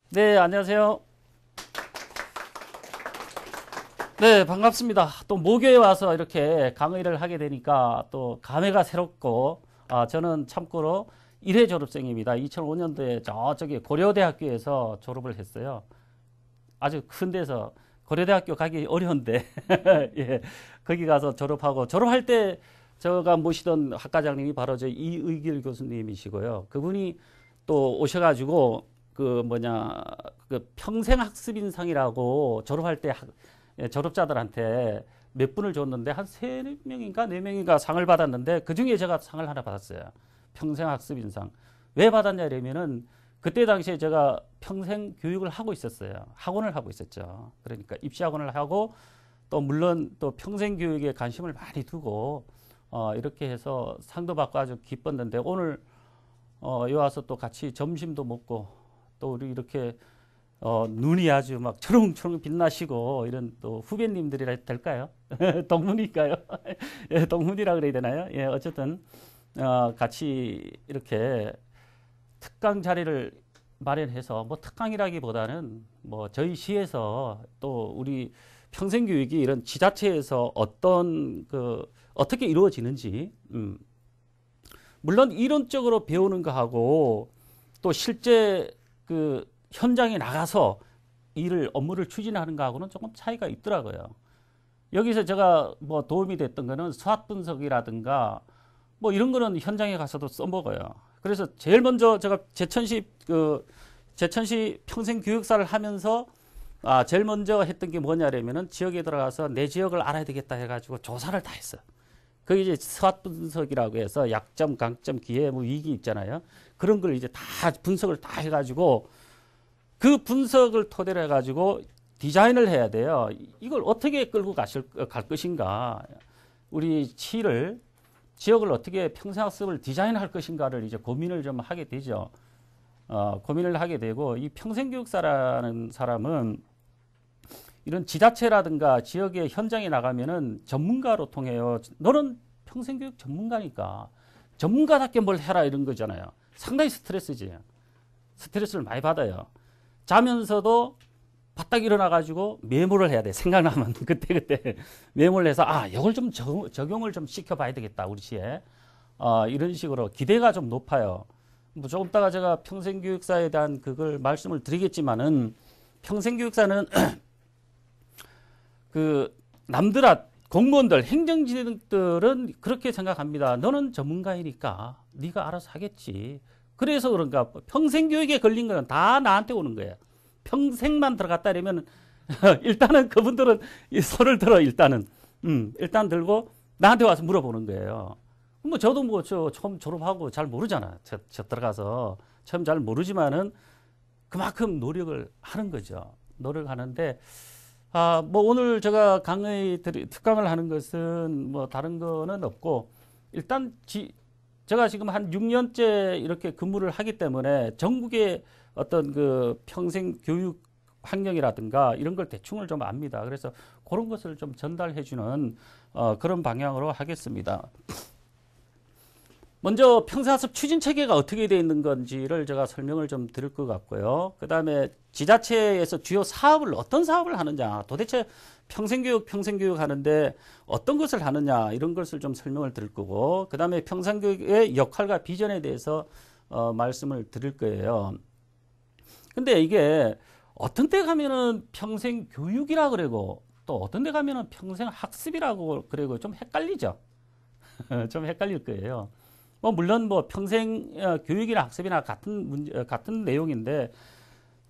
네, 안녕하세요. 네, 반갑습니다. 또 목요에 와서 이렇게 강의를 하게 되니까 또 감회가 새롭고, 저는 참고로 1회 졸업생입니다. 2005년도에 저쪽에 고려대학교에서 졸업을 했어요. 아주 큰 데서 고려대학교 가기 어려운데, 예, 거기 가서 졸업하고, 졸업할 때 제가 모시던 학과장님이 바로 저 이의길 교수님이시고요. 그분이 또 오셔가지고 그 평생학습인상이라고 졸업할 때 졸업자들한테 몇 분을 줬는데 한 세명인가 네명인가 상을 받았는데 그중에 제가 상을 하나 받았어요. 평생학습인상. 왜 받았냐면은 그때 당시에 제가 평생 교육을 하고 있었어요. 학원을 하고 있었죠. 그러니까 입시학원을 하고 또 물론 또 평생 교육에 관심을 많이 두고 이렇게 해서 상도 받고 아주 기뻤는데 오늘 여기 와서 또 같이 점심도 먹고 또 우리 이렇게 눈이 아주 막 초롱초롱 빛나시고 이런 또 후배님들이라 해도 될까요? 동문일까요? 예, 동문이라 그래야 되나요? 예, 어쨌든 같이 이렇게 특강 자리를 마련해서 뭐 특강이라기보다는 뭐 저희 시에서 또 우리 평생교육이 이런 지자체에서 어떻게 이루어지는지 물론 이론적으로 배우는 거하고 또 실제 그 현장에 나가서 업무를 추진하는 거하고는 조금 차이가 있더라고요. 여기서 제가 뭐 도움이 됐던 거는 수학 분석이라든가 뭐 이런 거는 현장에 가서도 써먹어요. 그래서 제일 먼저 제가 제천시 평생 교육사를 하면서 제일 먼저 했던 게 뭐냐면은 지역에 들어가서 내 지역을 알아야 되겠다 해가지고 조사를 다 했어요. 그게 이제 수학 분석이라고 해서 약점, 강점, 기회, 뭐 위기 있잖아요. 그런 걸 이제 다 분석을 다 해가지고 그 분석을 토대로 해가지고 디자인을 해야 돼요. 이걸 어떻게 끌고 갈 것인가. 우리 지역을 어떻게 평생학습을 디자인할 것인가를 이제 고민을 좀 하게 되죠. 고민을 하게 되고 이 평생교육사라는 사람은 이런 지자체라든가 지역의 현장에 나가면은 전문가로 통해요. 너는 평생교육 전문가니까 전문가답게 뭘 해라 이런 거잖아요. 상당히 스트레스지. 스트레스를 많이 받아요. 자면서도 바짝 일어나가지고 메모를 해야 돼. 생각나면 그때 메모를 해서 이걸 좀 적용을 좀 시켜봐야 되겠다 우리 시에. 이런 식으로 기대가 좀 높아요. 뭐 조금 있다가 제가 평생교육사에 대한 그걸 말씀을 드리겠지만은 평생교육사는 공무원들, 행정직들은 그렇게 생각합니다. 너는 전문가이니까 네가 알아서 하겠지. 그래서 그런가 평생교육에 걸린 거는 다 나한테 오는 거예요. 평생만 들어갔다 이러면 일단은 그분들은 이 손을 들어 일단 들고 나한테 와서 물어보는 거예요. 뭐 저도 뭐 처음 졸업하고 잘 모르잖아. 저 들어가서 처음 잘 모르지만은 그만큼 노력을 하는 거죠. 노력하는데 뭐 오늘 제가 특강을 하는 것은 뭐 다른 거는 없고 일단 제가 지금 한 6년째 이렇게 근무를 하기 때문에 전국의 어떤 그 평생 교육 환경이라든가 이런 걸 대충을 좀 압니다. 그래서 그런 것을 좀 전달해 주는 그런 방향으로 하겠습니다. 먼저 평생학습 추진 체계가 어떻게 되어 있는 건지를 제가 설명을 좀 드릴 것 같고요. 그 다음에 지자체에서 주요 어떤 사업을 하느냐, 도대체 평생교육 하는데 어떤 것을 하느냐, 이런 것을 좀 설명을 드릴 거고, 그 다음에 평생교육의 역할과 비전에 대해서 말씀을 드릴 거예요. 근데 이게 어떤 때 가면은 평생교육이라 그러고, 또 어떤 데 가면은 평생학습이라고 그러고 좀 헷갈리죠? 좀 헷갈릴 거예요. 물론 평생 교육이나 학습이나 같은 내용인데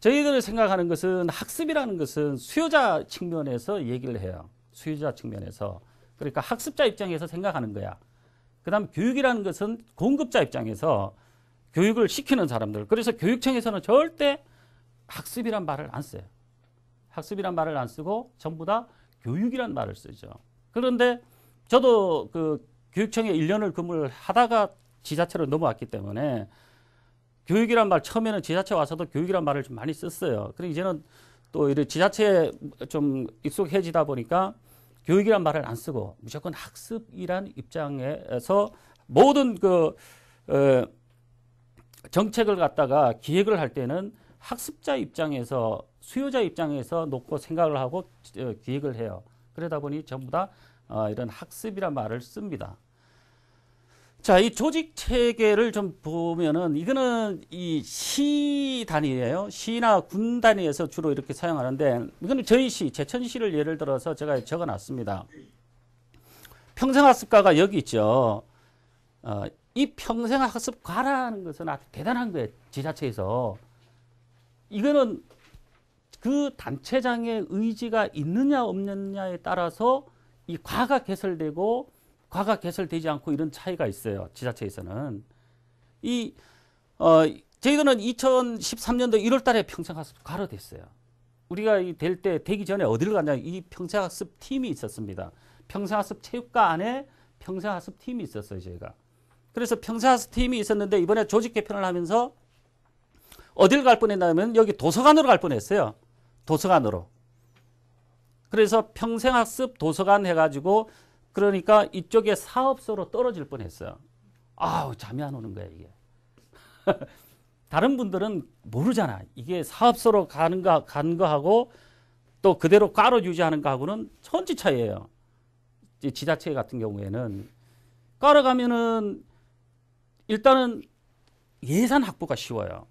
저희들이 생각하는 것은 학습이라는 것은 수요자 측면에서 얘기를 해요. 수요자 측면에서. 그러니까 학습자 입장에서 생각하는 거야. 그 다음 교육이라는 것은 공급자 입장에서 교육을 시키는 사람들. 그래서 교육청에서는 절대 학습이란 말을 안 써요. 학습이란 말을 안 쓰고 전부 다 교육이란 말을 쓰죠. 그런데 저도 교육청에 1년을 근무를 하다가 지자체로 넘어왔기 때문에 교육이란 말 처음에는 지자체 와서도 교육이란 말을 좀 많이 썼어요. 그리고 이제는 또 이렇게 지자체에 좀 익숙해지다 보니까 교육이란 말을 안 쓰고 무조건 학습이란 입장에서 모든 정책을 갖다가 기획을 할 때는 학습자 입장에서 수요자 입장에서 놓고 생각을 하고 기획을 해요. 그러다 보니 전부 다 이런 학습이란 말을 씁니다. 자, 이 조직 체계를 좀 보면은 이거는 이 시 단위예요. 시나 군 단위에서 주로 이렇게 사용하는데 이거는 저희 시, 제천시를 예를 들어서 제가 적어놨습니다. 평생학습과가 여기 있죠. 이 평생학습과라는 것은 아주 대단한 거예요. 지자체에서. 이거는 그 단체장의 의지가 있느냐 없느냐에 따라서 이 과가 개설되고 과가 개설되지 않고 이런 차이가 있어요. 지자체에서는. 저희들은 2013년도 1월 달에 평생학습과로 됐어요. 우리가 되기 전에 어디를 갔냐, 이 평생학습 팀이 있었습니다. 평생학습 체육과 안에 평생학습 팀이 있었어요, 저희가. 그래서 평생학습 팀이 있었는데 이번에 조직 개편을 하면서 어딜 갈 뻔했냐면 여기 도서관으로 갈 뻔했어요. 도서관으로. 그래서 평생학습 도서관 해가지고 그러니까 이쪽에 사업소로 떨어질 뻔했어요. 아우, 잠이 안 오는 거야 이게. 다른 분들은 모르잖아. 이게 사업소로 가는 거하고 또 그대로 과로 유지하는 거하고는 천지 차이예요. 지자체 같은 경우에는 과로 가면은 일단은 예산 확보가 쉬워요.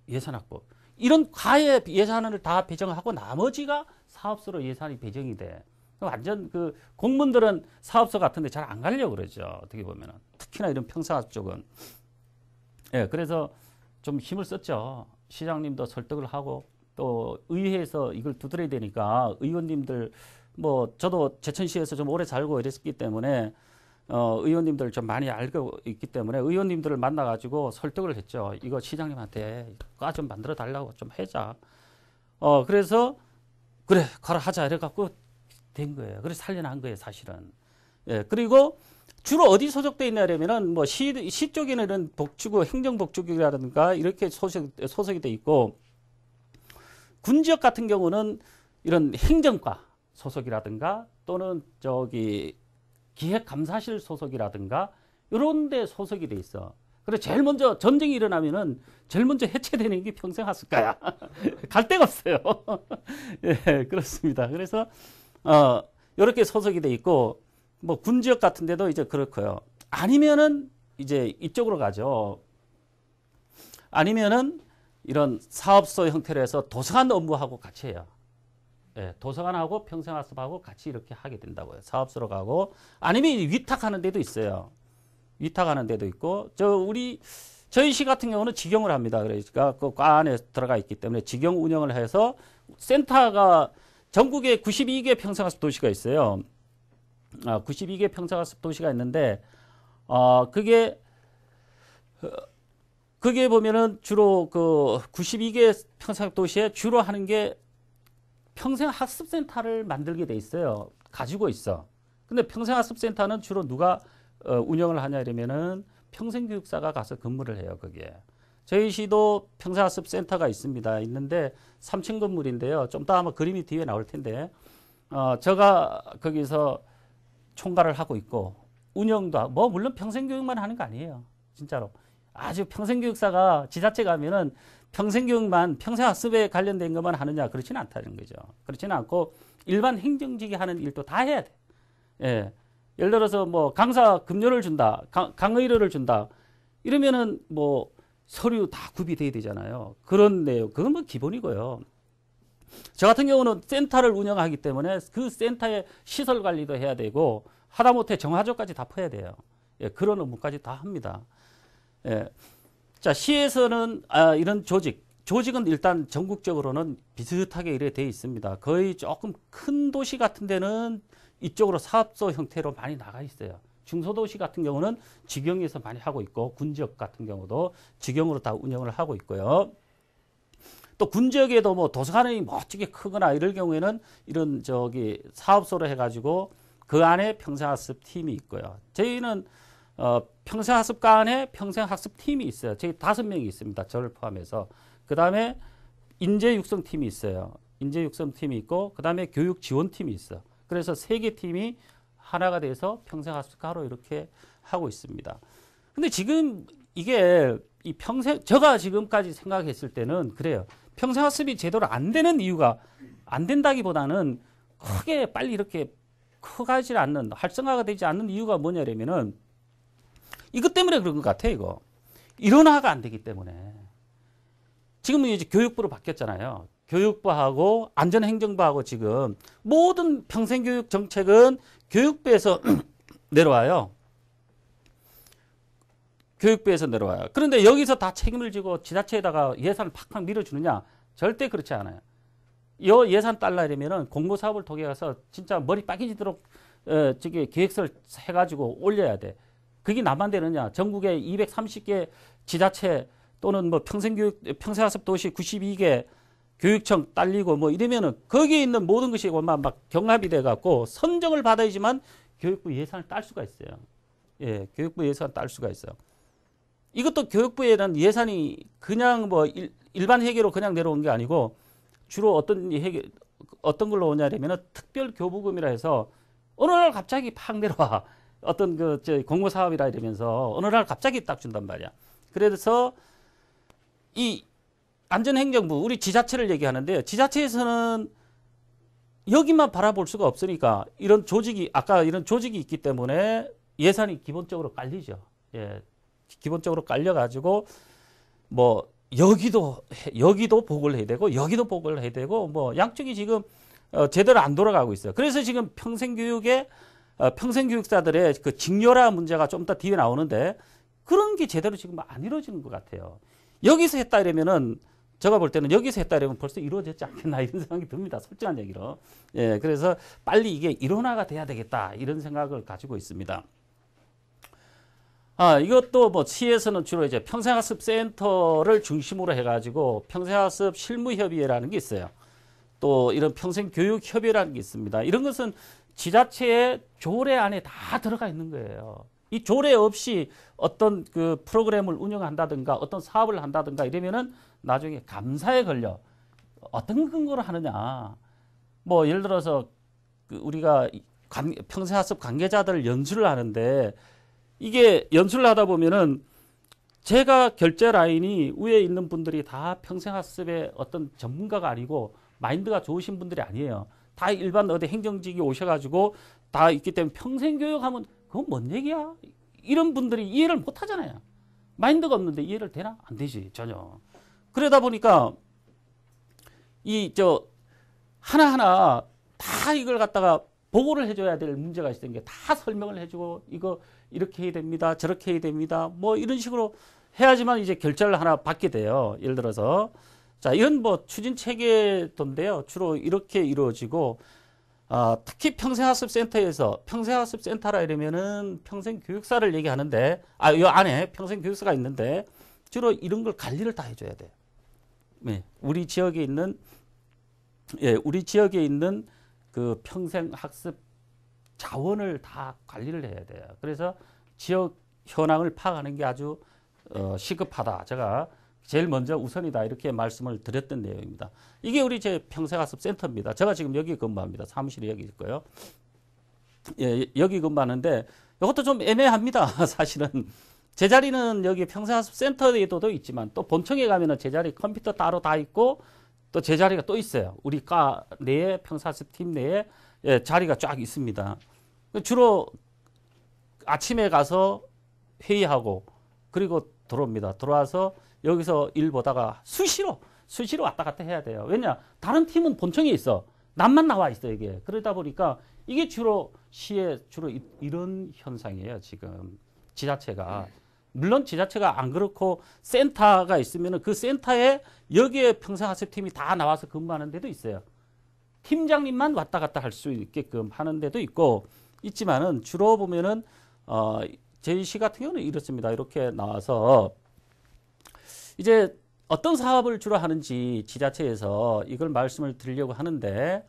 예산 확보. 이런 과에 예산을 다 배정하고 나머지가 사업소로 예산이 배정이 돼. 완전 그 공무원들은 사업소 같은데 잘 안 가려고 그러죠. 어떻게 보면은 특히나 이런 평생학습 쪽은. 예, 그래서 좀 힘을 썼죠. 시장님도 설득을 하고 또 의회에서 이걸 두드려야 되니까 의원님들 뭐 저도 제천시에서 좀 오래 살고 이랬기 때문에 의원님들 좀 많이 알고 있기 때문에 의원님들을 만나가지고 설득을 했죠. 이거 시장님한테 과 좀 만들어 달라고 좀 하자. 그래서 그래 가라 하자 이래갖고 된 거예요. 그래서 살려난 거예요, 사실은. 예, 그리고 주로 어디 소속돼 있냐면은 뭐 시 쪽에는 이런 복지구, 행정복지국이라든가 이렇게 소속이 돼 있고 군 지역 같은 경우는 이런 행정과 소속이라든가 또는 저기 기획감사실 소속이라든가 이런 데 소속이 돼 있어. 그래서 제일 먼저 전쟁이 일어나면은 제일 먼저 해체되는 게 평생학습과야. 갈 데가 없어요. 예, 그렇습니다. 그래서 이렇게 소속이 돼 있고 뭐 군 지역 같은 데도 이제 그렇고요. 아니면은 이제 이쪽으로 가죠. 아니면은 이런 사업소 형태로 해서 도서관 업무하고 같이 해요. 예, 도서관하고 평생학습하고 같이 이렇게 하게 된다고요. 사업소로 가고 아니면 위탁하는 데도 있어요. 위탁하는 데도 있고 저희 시 같은 경우는 직영을 합니다. 그러니까 그 과 안에 들어가 있기 때문에 직영 운영을 해서 센터가 전국에 92개 평생학습 도시가 있어요. 92개 평생학습 도시가 있는데 그게 보면은 주로 그 92개 평생학습 도시에 주로 하는 게 평생학습센터를 만들게 돼 있어요. 가지고 있어. 근데 평생학습센터는 주로 누가 운영을 하냐 이러면은 평생교육사가 가서 근무를 해요, 거기에. 저희 시도 평생학습센터가 있습니다. 있는데 3층 건물인데요. 좀 더 아마 그림이 뒤에 나올 텐데, 제가 거기서 총괄을 하고 있고, 운영도, 뭐, 물론 평생교육만 하는 거 아니에요. 진짜로. 아주 평생교육사가 지자체 가면은 평생교육만, 평생학습에 관련된 것만 하느냐, 그렇지는 않다는 거죠. 그렇지는 않고, 일반 행정직이 하는 일도 다 해야 돼. 예. 예를 들어서 뭐, 강사 급료를 준다, 강의료를 준다, 이러면은 뭐, 서류 다 구비돼야 되잖아요. 그런 내용, 그건 뭐 기본이고요. 저 같은 경우는 센터를 운영하기 때문에 그 센터의 시설 관리도 해야 되고 하다못해 정화조까지 다 퍼야 돼요. 예, 그런 업무까지 다 합니다. 예. 자, 시에서는 이런 조직은 일단 전국적으로는 비슷하게 이래 돼 있습니다. 거의 조금 큰 도시 같은 데는 이쪽으로 사업소 형태로 많이 나가 있어요. 중소도시 같은 경우는 직영에서 많이 하고 있고 군지역 같은 경우도 직영으로 다 운영을 하고 있고요. 또 군지역에도 뭐 도서관이 멋지게 크거나 이럴 경우에는 이런 사업소로 해가지고 그 안에 평생학습 팀이 있고요. 저희는 평생학습과 안에 평생학습팀이 있어요. 저희 5명이 있습니다. 저를 포함해서. 그 다음에 인재육성팀이 있어요. 인재육성팀이 있고 그 다음에 교육지원팀이 있어요. 그래서 3개 팀이 하나가 돼서 평생학습과로 이렇게 하고 있습니다. 근데 지금 이게 이 평생, 제가 지금까지 생각했을 때는 그래요. 평생학습이 제대로 안 되는 이유가, 안 된다기보다는 크게 빨리 이렇게 커가지 않는, 활성화가 되지 않는 이유가 뭐냐면은 이것 때문에 그런 것 같아요, 이거. 일원화가 안 되기 때문에. 지금은 이제 교육부로 바뀌었잖아요. 교육부하고 안전행정부하고 지금 모든 평생교육 정책은 교육부에서 내려와요. 교육부에서 내려와요. 그런데 여기서 다 책임을 지고 지자체에다가 예산을 팍팍 밀어주느냐? 절대 그렇지 않아요. 이 예산 달라려면은 공모사업을 통해 가서 진짜 머리 빠개지도록 저기 계획서를 해가지고 올려야 돼. 그게 나만 되느냐? 전국에 230개 지자체 또는 뭐 평생학습 도시 92개 교육청 딸리고 뭐 이러면은 거기에 있는 모든 것이 막 경합이 돼 갖고 선정을 받아야지만 교육부 예산을 딸 수가 있어요. 예, 교육부 예산을 딸 수가 있어요. 이것도 교육부에는 예산이 그냥 뭐 일반 회계로 그냥 내려온 게 아니고 주로 어떤 걸로 오냐면은 특별 교부금이라 해서 어느 날 갑자기 팍 내려와. 어떤 공모 사업이라 이러면서 어느 날 갑자기 딱 준단 말이야. 그래서 이 안전행정부, 우리 지자체를 얘기하는데요. 지자체에서는 여기만 바라볼 수가 없으니까 이런 조직이, 아까 이런 조직이 있기 때문에 예산이 기본적으로 깔리죠. 예. 기본적으로 깔려가지고 뭐 여기도 보고를 해야 되고 여기도 보고를 해야 되고 뭐 양쪽이 지금 제대로 안 돌아가고 있어요. 그래서 지금 평생교육사들의 그 직렬화 문제가 좀 더 뒤에 나오는데 그런 게 제대로 지금 안 이루어지는 것 같아요. 여기서 했다 이러면은 제가 볼 때는 여기서 했다 이러면 벌써 이루어졌지 않겠나 이런 생각이 듭니다. 솔직한 얘기로. 예, 그래서 빨리 이게 일원화가 돼야 되겠다 이런 생각을 가지고 있습니다. 이것도 뭐 시에서는 주로 이제 평생학습센터를 중심으로 해가지고 평생학습 실무협의회라는 게 있어요. 또 이런 평생교육협의회라는 게 있습니다. 이런 것은 지자체의 조례 안에 다 들어가 있는 거예요. 이 조례 없이 어떤 그 프로그램을 운영한다든가 어떤 사업을 한다든가 이러면은 나중에 감사에 걸려. 어떤 근거로 하느냐. 뭐 예를 들어서 우리가 평생학습 관계자들 연수를 하는데 이게 연수를 하다 보면은 제가 결제 라인이 위에 있는 분들이 다 평생학습의 어떤 전문가가 아니고 마인드가 좋으신 분들이 아니에요. 다 일반 어디 행정직이 오셔가지고 다 있기 때문에 평생교육하면 그건 뭔 얘기야? 이런 분들이 이해를 못 하잖아요. 마인드가 없는데 이해를 되나? 안 되지, 전혀. 그러다 보니까 하나하나 다 이걸 갖다가 보고를 해줘야 될 문제가 있는 게 다 설명을 해주고 이거 이렇게 해야 됩니다. 저렇게 해야 됩니다. 뭐 이런 식으로 해야지만 이제 결제를 하나 받게 돼요. 예를 들어서 자 이런 뭐 추진 체계인데요. 주로 이렇게 이루어지고 특히 평생학습센터에서 평생학습센터라 이러면은 평생교육사를 얘기하는데 이 안에 평생교육사가 있는데 주로 이런 걸 관리를 다 해줘야 돼요. 네, 우리 지역에 있는 그 평생학습 자원을 다 관리를 해야 돼요. 그래서 지역 현황을 파악하는 게 아주 시급하다. 제가 제일 먼저 우선이다 이렇게 말씀을 드렸던 내용입니다. 이게 우리 제 평생학습센터입니다. 제가 지금 여기 근무합니다. 사무실이 여기 있고요. 예, 여기 근무하는데 이것도 좀 애매합니다. 사실은 제 자리는 여기 평생학습센터에도 있지만 또 본청에 가면은 제 자리 컴퓨터 따로 다 있고 또 제 자리가 또 있어요. 우리 과 내에 평생학습 팀 내에 자리가 쫙 있습니다. 주로 아침에 가서 회의하고 그리고 들어옵니다. 들어와서 여기서 일 보다가 수시로 왔다 갔다 해야 돼요. 왜냐? 다른 팀은 본청에 있어. 남만 나와 있어, 이게. 그러다 보니까 이게 주로 시에 주로 이런 현상이에요, 지금. 지자체가. 물론 지자체가 안 그렇고 센터가 있으면 그 센터에 여기에 평생학습팀이 다 나와서 근무하는 데도 있어요. 팀장님만 왔다 갔다 할 수 있게끔 하는 데도 있지만은 주로 보면은 저희 시 같은 경우는 이렇습니다. 이렇게 나와서 이제 어떤 사업을 주로 하는지 지자체에서 이걸 말씀을 드리려고 하는데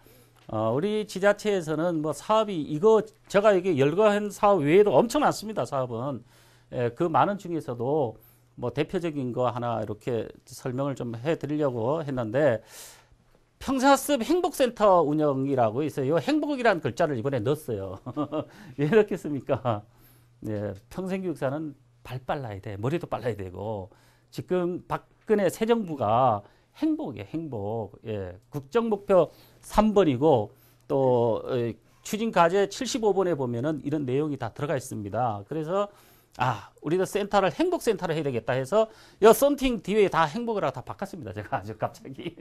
우리 지자체에서는 뭐 사업이 이거 제가 이게 열거한 사업 외에도 엄청 많습니다. 사업은 그 많은 중에서도 뭐 대표적인 거 하나 이렇게 설명을 좀 해드리려고 했는데 평생학습 행복센터 운영이라고 있어요. 행복이라는 글자를 이번에 넣었어요. 왜 이렇게 씁니까? 네, 평생교육사는 발 빨라야 돼. 머리도 빨라야 되고 지금 박근혜 새 정부가 행복이에요, 행복. 예, 국정목표 3번이고 또 추진 과제 75번에 보면은 이런 내용이 다 들어가 있습니다. 그래서 우리도 센터를 행복센터를 해야 되겠다 해서 여 썬팅 뒤에 다 행복으로 다 바꿨습니다. 제가 아주 갑자기.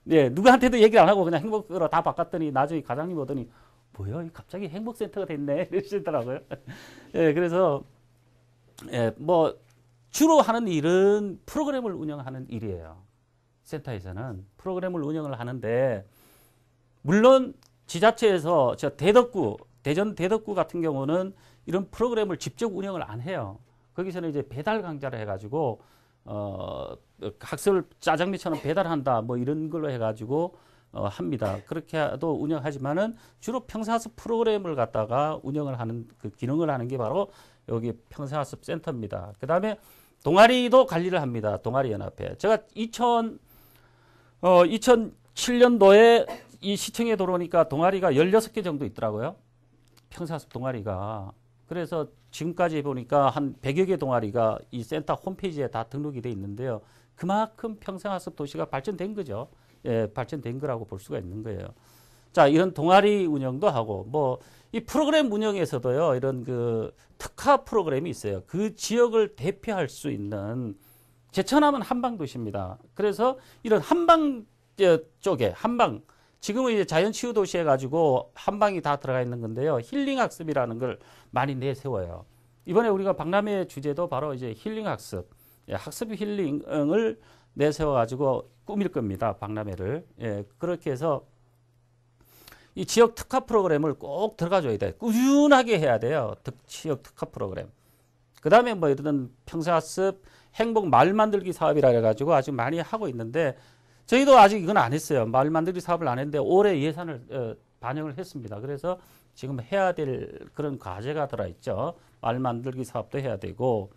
예, 누구한테도 얘기를 안 하고 그냥 행복으로 다 바꿨더니 나중에 과장님 오더니 뭐야, 갑자기 행복센터가 됐네 이러시더라고요. 예, 그래서 예, 뭐 주로 하는 일은 프로그램을 운영하는 일이에요. 센터에서는 프로그램을 운영을 하는데, 물론 지자체에서 저 대덕구, 대전 대덕구 같은 경우는 이런 프로그램을 직접 운영을 안 해요. 거기서는 이제 배달 강좌를 해가지고 학습을 짜장면처럼 배달한다 뭐 이런 걸로 해가지고 합니다. 그렇게도 운영하지만은 주로 평생학습 프로그램을 갖다가 운영을 하는 그 기능을 하는 게 바로 여기 평생학습 센터입니다. 그 다음에 동아리도 관리를 합니다. 동아리 연합회. 제가 2007년도에 이 시청에 들어오니까 동아리가 16개 정도 있더라고요. 평생학습 동아리가. 그래서 지금까지 보니까 한 100여 개 동아리가 이 센터 홈페이지에 다 등록이 돼 있는데요. 그만큼 평생학습 도시가 발전된 거죠. 예, 발전된 거라고 볼 수가 있는 거예요. 자, 이런 동아리 운영도 하고, 뭐, 이 프로그램 운영에서도요, 이런 그 특화 프로그램이 있어요. 그 지역을 대표할 수 있는, 제천하면 한방도시입니다. 그래서 이런 한방 쪽에, 한방, 지금은 이제 자연치유도시 해가지고 한방이 다 들어가 있는 건데요. 힐링학습이라는 걸 많이 내세워요. 이번에 우리가 박람회 주제도 바로 이제 힐링학습, 예, 학습 힐링을 내세워가지고 꾸밀 겁니다. 박람회를. 예, 그렇게 해서 이 지역 특화 프로그램을 꼭 들어가줘야 돼요. 꾸준하게 해야 돼요. 지역 특화 프로그램. 그 다음에 뭐 이런 평생학습 행복 마을 만들기 사업이라 해가지고 아주 많이 하고 있는데, 저희도 아직 이건 안 했어요. 마을 만들기 사업을 안 했는데 올해 예산을 반영을 했습니다. 그래서 지금 해야 될 그런 과제가 들어있죠. 마을 만들기 사업도 해야 되고,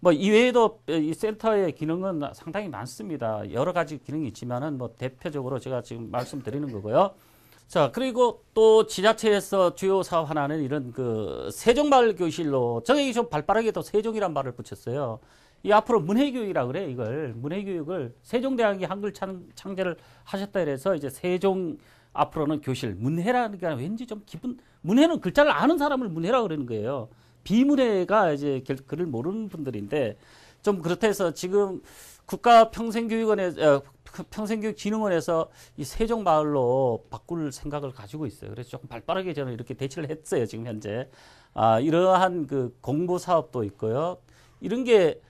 뭐 이외에도 이 센터의 기능은 상당히 많습니다. 여러 가지 기능이 있지만은 뭐 대표적으로 제가 지금 말씀드리는 거고요. 자, 그리고 또 지자체에서 주요 사업 하나는 이런 그 세종마을 교실로, 저기 좀 발빠르게 또 세종이란 말을 붙였어요. 이 앞으로 문해교육이라 그래, 이걸. 문해교육을 세종대왕이 한글 창제를 하셨다 그래서 이제 세종 앞으로는 교실, 문해라는 게 왠지 좀 문해는 글자를 아는 사람을 문해라 그러는 거예요. 비문해가 이제 글을 모르는 분들인데, 좀 그렇다 해서 지금 평생교육진흥원에서 이 세종마을로 바꿀 생각을 가지고 있어요. 그래서 조금 발빠르게 저는 이렇게 대치를 했어요, 지금 현재. 이러한 그 공부 사업도 있고요. 이런 게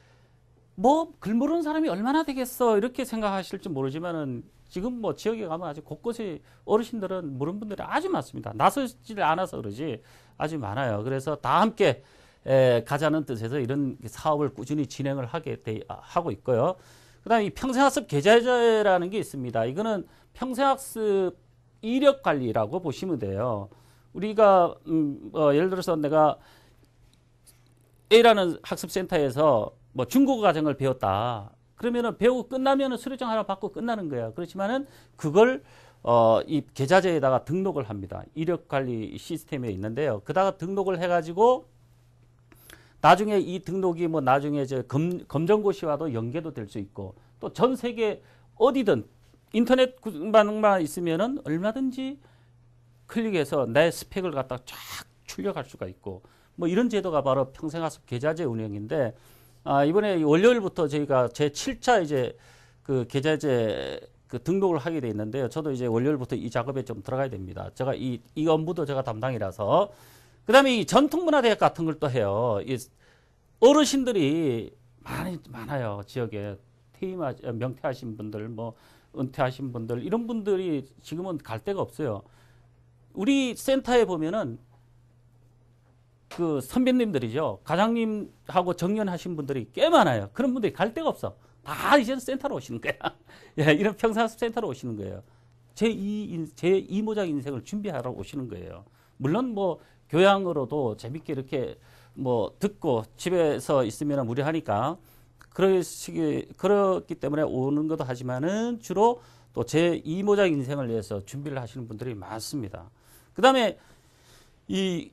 뭐 글 모르는 사람이 얼마나 되겠어 이렇게 생각하실지 모르지만은 지금 뭐 지역에 가면 아주 곳곳에 어르신들은 모르는 분들이 아주 많습니다. 나서지를 않아서 그러지 아주 많아요. 그래서 다 함께 가자는 뜻에서 이런 사업을 꾸준히 진행을 하고 있고요. 그다음에 이 평생학습 계좌제라는 게 있습니다. 이거는 평생학습 이력 관리라고 보시면 돼요. 우리가 예를 들어서 내가 A라는 학습센터에서 뭐 중국어 과정을 배웠다. 그러면은 배우고 끝나면은 수료증 하나 받고 끝나는 거야. 그렇지만은 그걸 이 계좌제에다가 등록을 합니다. 이력 관리 시스템에 있는데요. 그다가 등록을 해가지고 나중에 이 등록이 뭐 나중에 검정고시와도 연계도 될 수 있고, 또 전 세계 어디든 인터넷만 있으면은 얼마든지 클릭해서 내 스펙을 갖다 쫙 출력할 수가 있고, 뭐 이런 제도가 바로 평생학습 계좌제 운영인데, 이번에 월요일부터 저희가 제 7차 이제 그 계좌제 그 등록을 하게 돼 있는데요. 저도 이제 월요일부터 이 작업에 좀 들어가야 됩니다. 제가 이 업무도 제가 담당이라서. 그 다음에 이 전통문화대학 같은 걸 또 해요. 이 어르신들이 많아요. 지역에 명퇴하신 분들, 뭐 은퇴하신 분들, 이런 분들이 지금은 갈 데가 없어요. 우리 센터에 보면은 그 선배님들이죠. 과장님하고 정년하신 분들이 꽤 많아요. 그런 분들이 갈 데가 없어. 다 이제는 센터로 오시는 거야. 예, 이런 평생학습 센터로 오시는 거예요. 제2 모작 인생을 준비하러 오시는 거예요. 물론 뭐 교양으로도 재밌게 이렇게 뭐 듣고 집에서 있으면 무료하니까 그렇기 때문에 오는 것도 하지만은 주로 또 제2 모작 인생을 위해서 준비를 하시는 분들이 많습니다. 그 다음에 이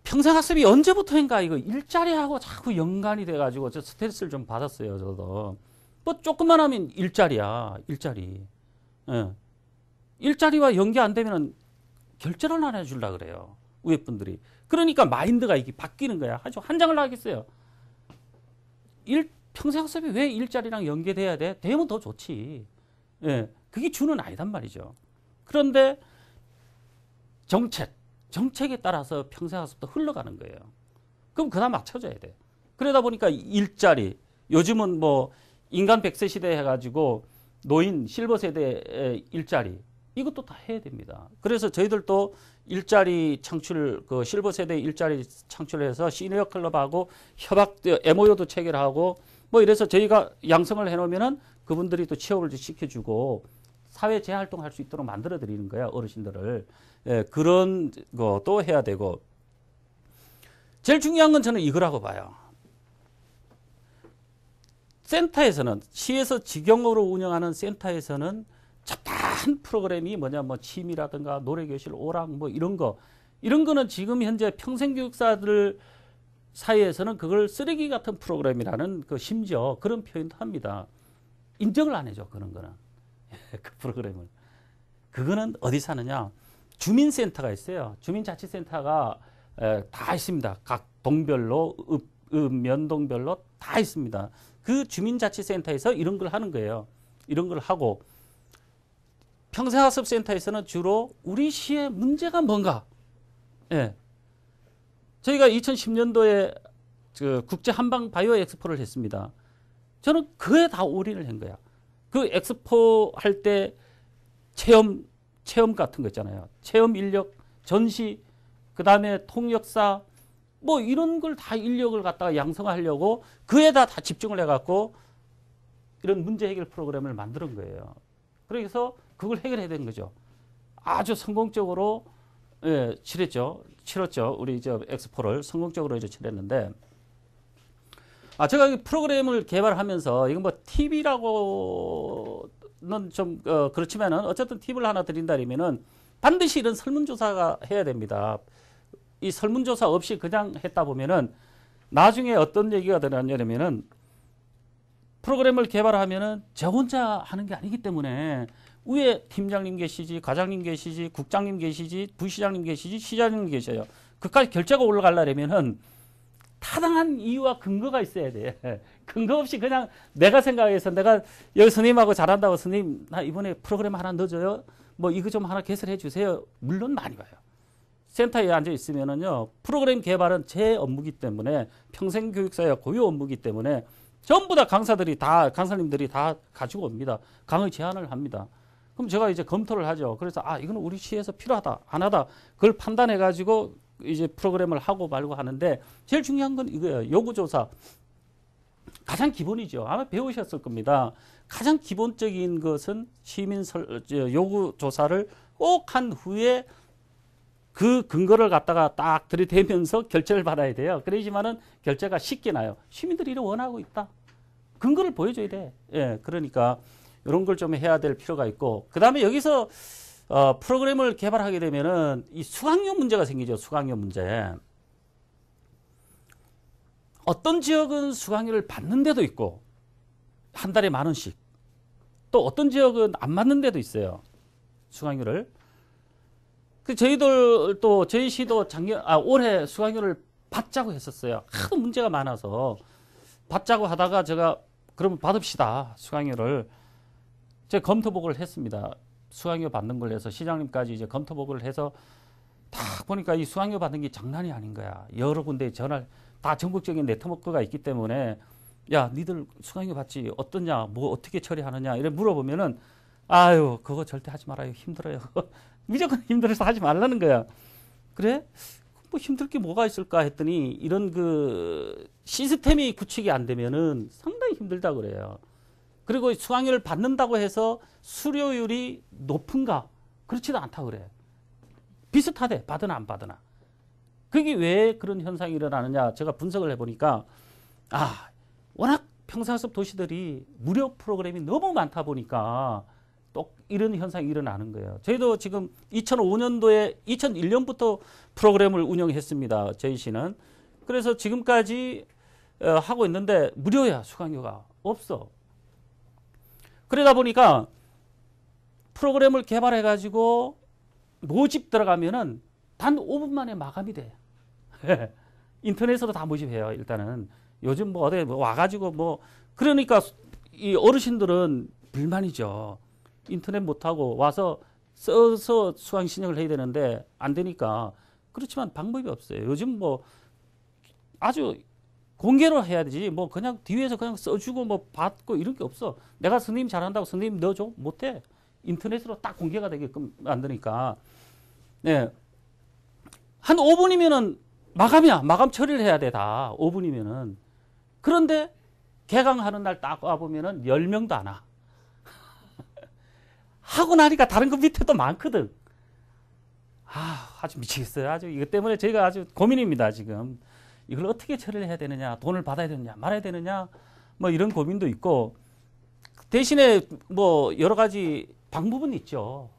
평생학습이 언제부터인가 이거 일자리하고 자꾸 연관이 돼가지고 저 스트레스를 좀 받았어요. 저도 뭐 조금만 하면 일자리야, 일자리. 예. 일자리와 연계 안 되면은 결제를 안 해주려 그래요. 위에 분들이. 그러니까 마인드가 이게 바뀌는 거야. 아주 환장을 하겠어요. 평생학습이 왜 일자리랑 연계돼야 돼? 되면 더 좋지. 예. 그게 주는 아니단 말이죠. 그런데 정책에 따라서 평생학습도 흘러가는 거예요. 그럼 그다 맞춰줘야 돼. 그러다 보니까 일자리, 요즘은 뭐 인간 100세 시대 해가지고 노인 실버 세대의 일자리, 이것도 다 해야 됩니다. 그래서 저희들도 일자리 창출, 그 실버 세대 일자리 창출해서 시니어 클럽하고 협약, MOU도 체결하고 뭐 이래서 저희가 양성을 해놓으면은 그분들이 또 취업을 시켜주고 사회 재활동할 수 있도록 만들어 드리는 거야, 어르신들을. 예, 그런 것도 해야 되고. 제일 중요한 건 저는 이거라고 봐요. 센터에서는, 시에서 직영으로 운영하는 센터에서는 잡다한 프로그램이 뭐냐, 뭐 취미라든가 노래교실, 오락 뭐 이런 거는 지금 현재 평생교육사들 사이에서는 그걸 쓰레기 같은 프로그램이라는 그 심지어 그런 표현도 합니다. 인정을 안 해줘, 그런 거는. 그 프로그램을. 그거는 어디서 하느냐? 주민센터가 있어요. 주민자치센터가 다 있습니다. 각 동별로, 면동별로 다 있습니다. 그 주민자치센터에서 이런 걸 하는 거예요. 이런 걸 하고, 평생학습센터에서는 주로 우리 시의 문제가 뭔가. 예. 저희가 2010년도에 그 국제 한방 바이오 엑스포를 했습니다. 저는 그에 다 올인을 한 거야. 그 엑스포 할 때 체험 같은 거 있잖아요. 체험 인력, 전시, 그 다음에 통역사, 뭐 이런 걸 다 인력을 갖다가 양성하려고 그에다 다 집중을 해갖고 이런 문제 해결 프로그램을 만드는 거예요. 그래서 그걸 해결해야 되는 거죠. 아주 성공적으로 치렀죠. 우리 저 엑스포를 성공적으로 이제 치렀는데, 제가 이 프로그램을 개발하면서 이건 뭐 팁이라고는 좀 그렇지만은 어쨌든 팁을 하나 드린다면은 반드시 이런 설문조사가 해야 됩니다. 이 설문조사 없이 그냥 했다 보면은 나중에 어떤 얘기가 되냐면은 프로그램을 개발하면은 저 혼자 하는 게 아니기 때문에 위에 팀장님 계시지, 과장님 계시지, 국장님 계시지, 부시장님 계시지, 시장님 계셔요. 그까지 결제가 올라가려면은 타당한 이유와 근거가 있어야 돼. 근거 없이 그냥 내가 생각해서 내가 여기 선생님하고 잘한다고 선생님 나 이번에 프로그램 하나 넣어줘요. 뭐 이거 좀 하나 개설해 주세요. 물론 많이 봐요. 센터에 앉아 있으면은요, 프로그램 개발은 제 업무기 때문에 평생교육사의 고유 업무기 때문에 전부 다 강사님들이 다 가지고 옵니다. 강의 제안을 합니다. 그럼 제가 이제 검토를 하죠. 그래서 이거는 우리 시에서 필요하다, 안 하다. 그걸 판단해 가지고 이제 프로그램을 하고 말고 하는데, 제일 중요한 건 이거예요. 요구조사. 가장 기본이죠. 아마 배우셨을 겁니다. 가장 기본적인 것은 시민 요구조사를 꼭 한 후에 그 근거를 갖다가 딱 들이대면서 결제를 받아야 돼요. 그러지만은 결제가 쉽게 나요. 시민들이 이를 원하고 있다. 근거를 보여줘야 돼. 예, 그러니까 이런 걸 좀 해야 될 필요가 있고, 그 다음에 여기서 프로그램을 개발하게 되면은 이 수강료 문제가 생기죠. 수강료 문제. 어떤 지역은 수강료를 받는 데도 있고, 한 달에 10,000원씩. 또 어떤 지역은 안 받는 데도 있어요. 수강료를. 저희들도, 저희 시도 올해 수강료를 받자고 했었어요. 하도 문제가 많아서. 받자고 하다가 제가 그러면 받읍시다. 수강료를. 제가 검토보고를 했습니다. 수강료 받는 걸 해서 시장님까지 이제 검토보고를 해서 딱 보니까 이 수강료 받는 게 장난이 아닌 거야. 여러 군데 다 전국적인 네트워크가 있기 때문에, 야, 니들 수강료 받지 어떠냐, 뭐 어떻게 처리하느냐 이래 물어보면은, 그거 절대 하지 말아요. 힘들어요. 무조건 힘들어서 하지 말라는 거야. 그래? 뭐 힘들 게 뭐가 있을까 했더니 이런 그 시스템이 구축이 안 되면은 상당히 힘들다 그래요. 그리고 수강료를 받는다고 해서 수료율이 높은가? 그렇지도 않다 그래. 비슷하대. 받으나 안 받으나. 그게 왜 그런 현상이 일어나느냐? 제가 분석을 해보니까, 워낙 평생학습 도시들이 무료 프로그램이 너무 많다 보니까 또 이런 현상이 일어나는 거예요. 저희도 지금 2001년부터 프로그램을 운영했습니다. 저희 시는. 그래서 지금까지 하고 있는데 무료야. 수강료가 없어. 그러다 보니까 프로그램을 개발해가지고 모집 들어가면은 단 5분 만에 마감이 돼. 인터넷으로 다 모집해요. 일단은 요즘 뭐 어디 와가지고 뭐 그러니까 이 어르신들은 불만이죠. 인터넷 못하고 와서 써서 수강 신청을 해야 되는데 안 되니까. 그렇지만 방법이 없어요. 요즘 뭐 아주 공개로 해야 되지 뭐 그냥 뒤에서 그냥 써주고 뭐 받고 이런 게 없어. 내가 선생님 잘한다고 선생님 넣어줘? 못해. 인터넷으로 딱 공개가 되게끔 만드니까. 네. 한 5분이면은 마감이야. 마감 처리를 해야 돼, 다. 5분이면은. 그런데 개강하는 날 딱 와보면은 10명도 안 와. 하고 나니까 다른 거 밑에도 많거든. 아주 미치겠어요. 아주 이것 때문에 저희가 아주 고민입니다, 지금. 이걸 어떻게 처리를 해야 되느냐, 돈을 받아야 되느냐, 말아야 되느냐, 뭐 이런 고민도 있고, 대신에 뭐 여러 가지 방법은 있죠.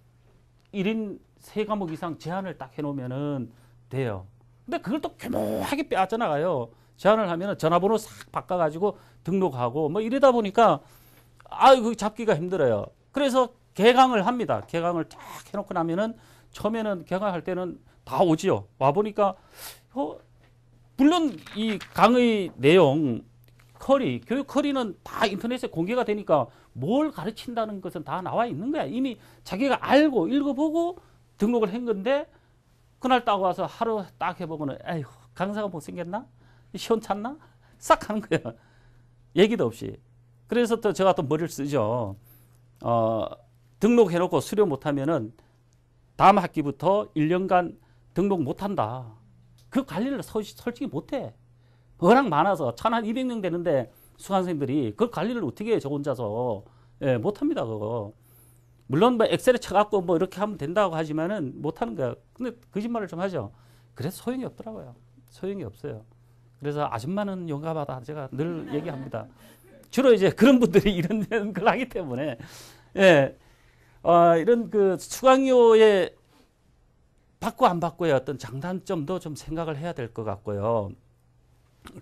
1인 3과목 이상 제한을 딱 해놓으면은 돼요. 근데 그걸 또 교묘하게 빼앗아나가요. 제한을 하면은 전화번호 싹 바꿔가지고 등록하고 뭐 이러다 보니까 이거 잡기가 힘들어요. 그래서 개강을 합니다. 개강을 딱 해놓고 나면은 처음에는 개강할 때는 다 오지요. 와보니까 물론 이 강의 내용 교육 커리는 다 인터넷에 공개가 되니까 뭘 가르친다는 것은 다 나와 있는 거야. 이미 자기가 알고 읽어보고 등록을 한 건데 그날 딱 와서 하루 딱 해보고는 에휴 강사가 못생겼나? 시원찮나? 싹 하는 거야. 얘기도 없이. 그래서 또 제가 또 머리를 쓰죠. 등록해놓고 수료 못하면은 다음 학기부터 1년간 등록 못한다. 그 관리를 솔직히 못해. 워낙 많아서 1200명 되는데 수강생들이 그 관리를 어떻게 해, 저 혼자서. 예, 못합니다, 그거. 물론 뭐 엑셀에 쳐갖고 뭐 이렇게 하면 된다고 하지만은 못하는 거야. 근데 거짓말을 좀 하죠. 그래서 소용이 없더라고요. 소용이 없어요. 그래서 아줌마는 용감하다 제가 늘 얘기합니다. 주로 이제 그런 분들이 이런 걸 하기 때문에 예, 이런 그 수강료에 받고 안 받고의 어떤 장단점도 좀 생각을 해야 될 것 같고요.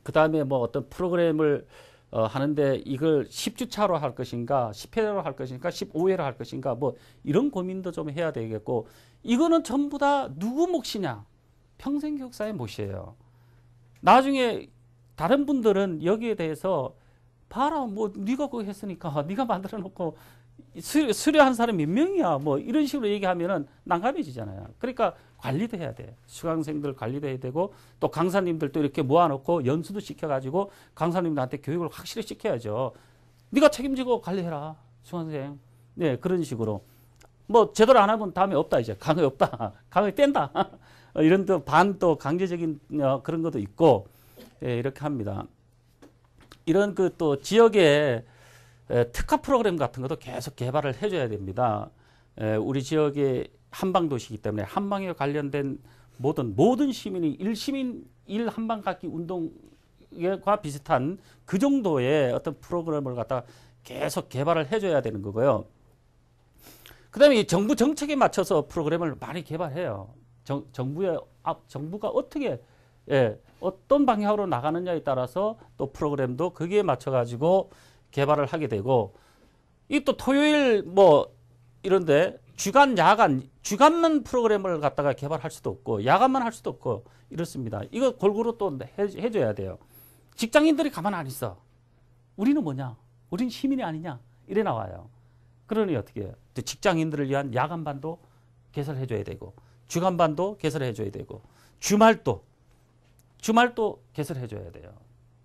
그 다음에 뭐 어떤 프로그램을 하는데 이걸 10주차로 할 것인가, 10회로 할 것인가, 15회로 할 것인가, 뭐 이런 고민도 좀 해야 되겠고, 이거는 전부 다 누구 몫이냐? 평생교육사의 몫이에요. 나중에 다른 분들은 여기에 대해서 봐라, 뭐 네가 그거 했으니까 네가 만들어 놓고 수료한 사람이 몇 명이야, 뭐 이런 식으로 얘기하면은 난감해지잖아요. 그러니까 관리도 해야 돼. 수강생들 관리도 해야 되고 또 강사님들도 이렇게 모아놓고 연수도 시켜가지고 강사님들한테 교육을 확실히 시켜야죠. 네가 책임지고 관리해라, 수강생. 네, 그런 식으로. 뭐 제대로 안 하면 다음에 없다, 이제 강의 없다, 강의 뗀다. 이런 또 또 강제적인 그런 것도 있고, 예, 이렇게 합니다. 이런 그 또 지역의 특화 프로그램 같은 것도 계속 개발을 해줘야 됩니다. 우리 지역의 한방도시이기 때문에 한방에 관련된 모든 시민이 일시민 한방 갖기 운동과 비슷한 그 정도의 어떤 프로그램을 갖다 계속 개발을 해줘야 되는 거고요. 그 다음에 정부 정책에 맞춰서 프로그램을 많이 개발해요. 정부가 어떻게, 어떤 방향으로 나가느냐에 따라서 또 프로그램도 거기에 맞춰가지고 개발을 하게 되고, 이 또 토요일 뭐 이런데 주간, 야간, 주간만 프로그램을 갖다가 개발할 수도 없고, 야간만 할 수도 없고, 이렇습니다. 이거 골고루 또 해줘야 돼요. 직장인들이 가만 안 있어. 우리는 뭐냐? 우린 시민이 아니냐? 이래 나와요. 그러니 어떻게 해요? 직장인들을 위한 야간반도 개설해줘야 되고, 주간반도 개설해줘야 되고, 주말도 개설해줘야 돼요.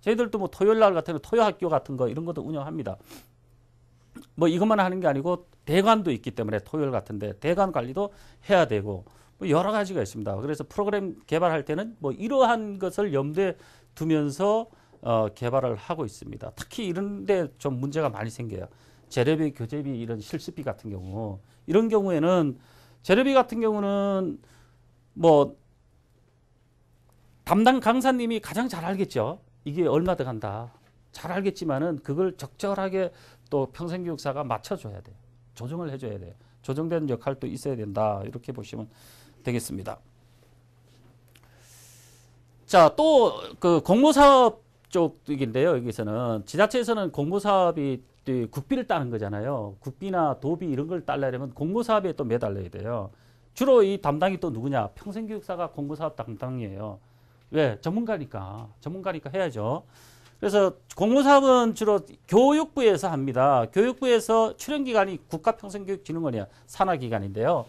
저희들도 뭐 토요일 날 같은 토요학교 같은 거 이런 것도 운영합니다. 뭐 이것만 하는 게 아니고 대관도 있기 때문에 토요일 같은데 대관 관리도 해야 되고 뭐 여러 가지가 있습니다. 그래서 프로그램 개발할 때는 뭐 이러한 것을 염두에 두면서 개발을 하고 있습니다. 특히 이런 데 좀 문제가 많이 생겨요. 재료비, 교재비 이런 실습비 같은 경우, 이런 경우에는 재료비 같은 경우는 뭐 담당 강사님이 가장 잘 알겠죠. 이게 얼마 들어간다. 잘 알겠지만은 그걸 적절하게 또 평생교육사가 맞춰줘야 돼요. 조정을 해줘야 돼요. 조정되는 역할도 있어야 된다. 이렇게 보시면 되겠습니다. 자, 또 그 공모사업 쪽인데요. 여기서는 지자체에서는 공모사업이 국비를 따는 거잖아요. 국비나 도비 이런 걸 따려면 공모사업에 또 매달려야 돼요. 주로 이 담당이 또 누구냐? 평생교육사가 공모사업 담당이에요. 왜? 전문가니까 해야죠. 그래서 공모사업은 주로 교육부에서 합니다. 교육부에서 출연기관이 국가평생교육진흥원이야. 산하기관인데요.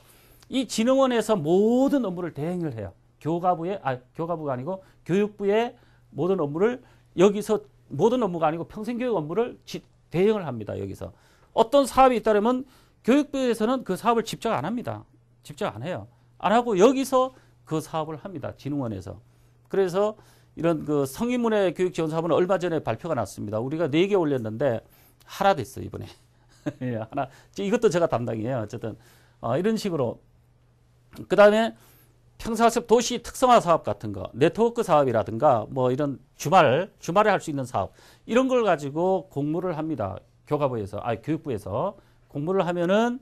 이 진흥원에서 모든 업무를 대행을 해요. 교가부가 아니고 교육부의 모든 업무를 여기서 모든 업무가 아니고 평생교육 업무를 대행을 합니다. 여기서. 어떤 사업이 있다면 교육부에서는 그 사업을 직접 안 합니다. 직접 안 해요. 안 하고 여기서 그 사업을 합니다. 진흥원에서. 그래서 이런 그 성인문예 교육 지원 사업은 얼마 전에 발표가 났습니다. 우리가 4개 올렸는데 하나 됐어요, 이번에. 예, 하나. 이것도 제가 담당이에요. 어쨌든 이런 식으로. 그다음에 평사학습 도시 특성화 사업 같은 거, 네트워크 사업이라든가 뭐 이런 주말에 할 수 있는 사업 이런 걸 가지고 공모를 합니다. 교육부에서 공모를 하면은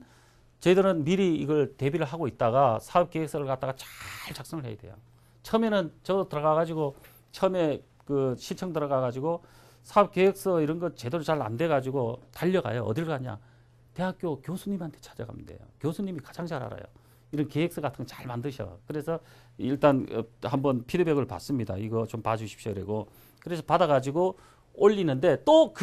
저희들은 미리 이걸 대비를 하고 있다가 사업 계획서를 갖다가 잘 작성을 해야 돼요. 처음에는 저 들어가 가지고 처음에 그 시청 들어가 가지고 사업 계획서 이런 거 제대로 잘 안 돼 가지고 달려가요. 어딜 가냐? 대학교 교수님한테 찾아가면 돼요. 교수님이 가장 잘 알아요. 이런 계획서 같은 거 잘 만드셔. 그래서 일단 한번 피드백을 받습니다. 이거 좀 봐주십시오. 그리고 그래서 받아가지고 올리는데 또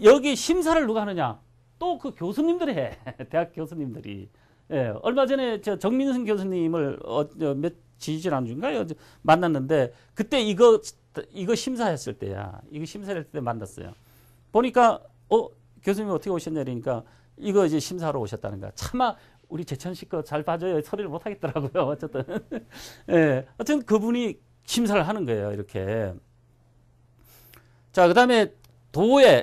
여기 심사를 누가 하느냐? 또 그 교수님들이 해. 대학 교수님들이. 예, 얼마 전에 저 정민승 교수님을 지난주인가요? 만났는데 그때 이거 심사했을 때야. 이거 심사할 때 만났어요. 보니까 교수님 어떻게 오셨냐 그러니까 이거 이제 심사하러 오셨다는 거야. 차마 우리 재천식 거 잘 봐줘요. 소리를 못 하겠더라고요. 어쨌든. 예. 어쨌든 그분이 심사를 하는 거예요. 이렇게. 자, 그 다음에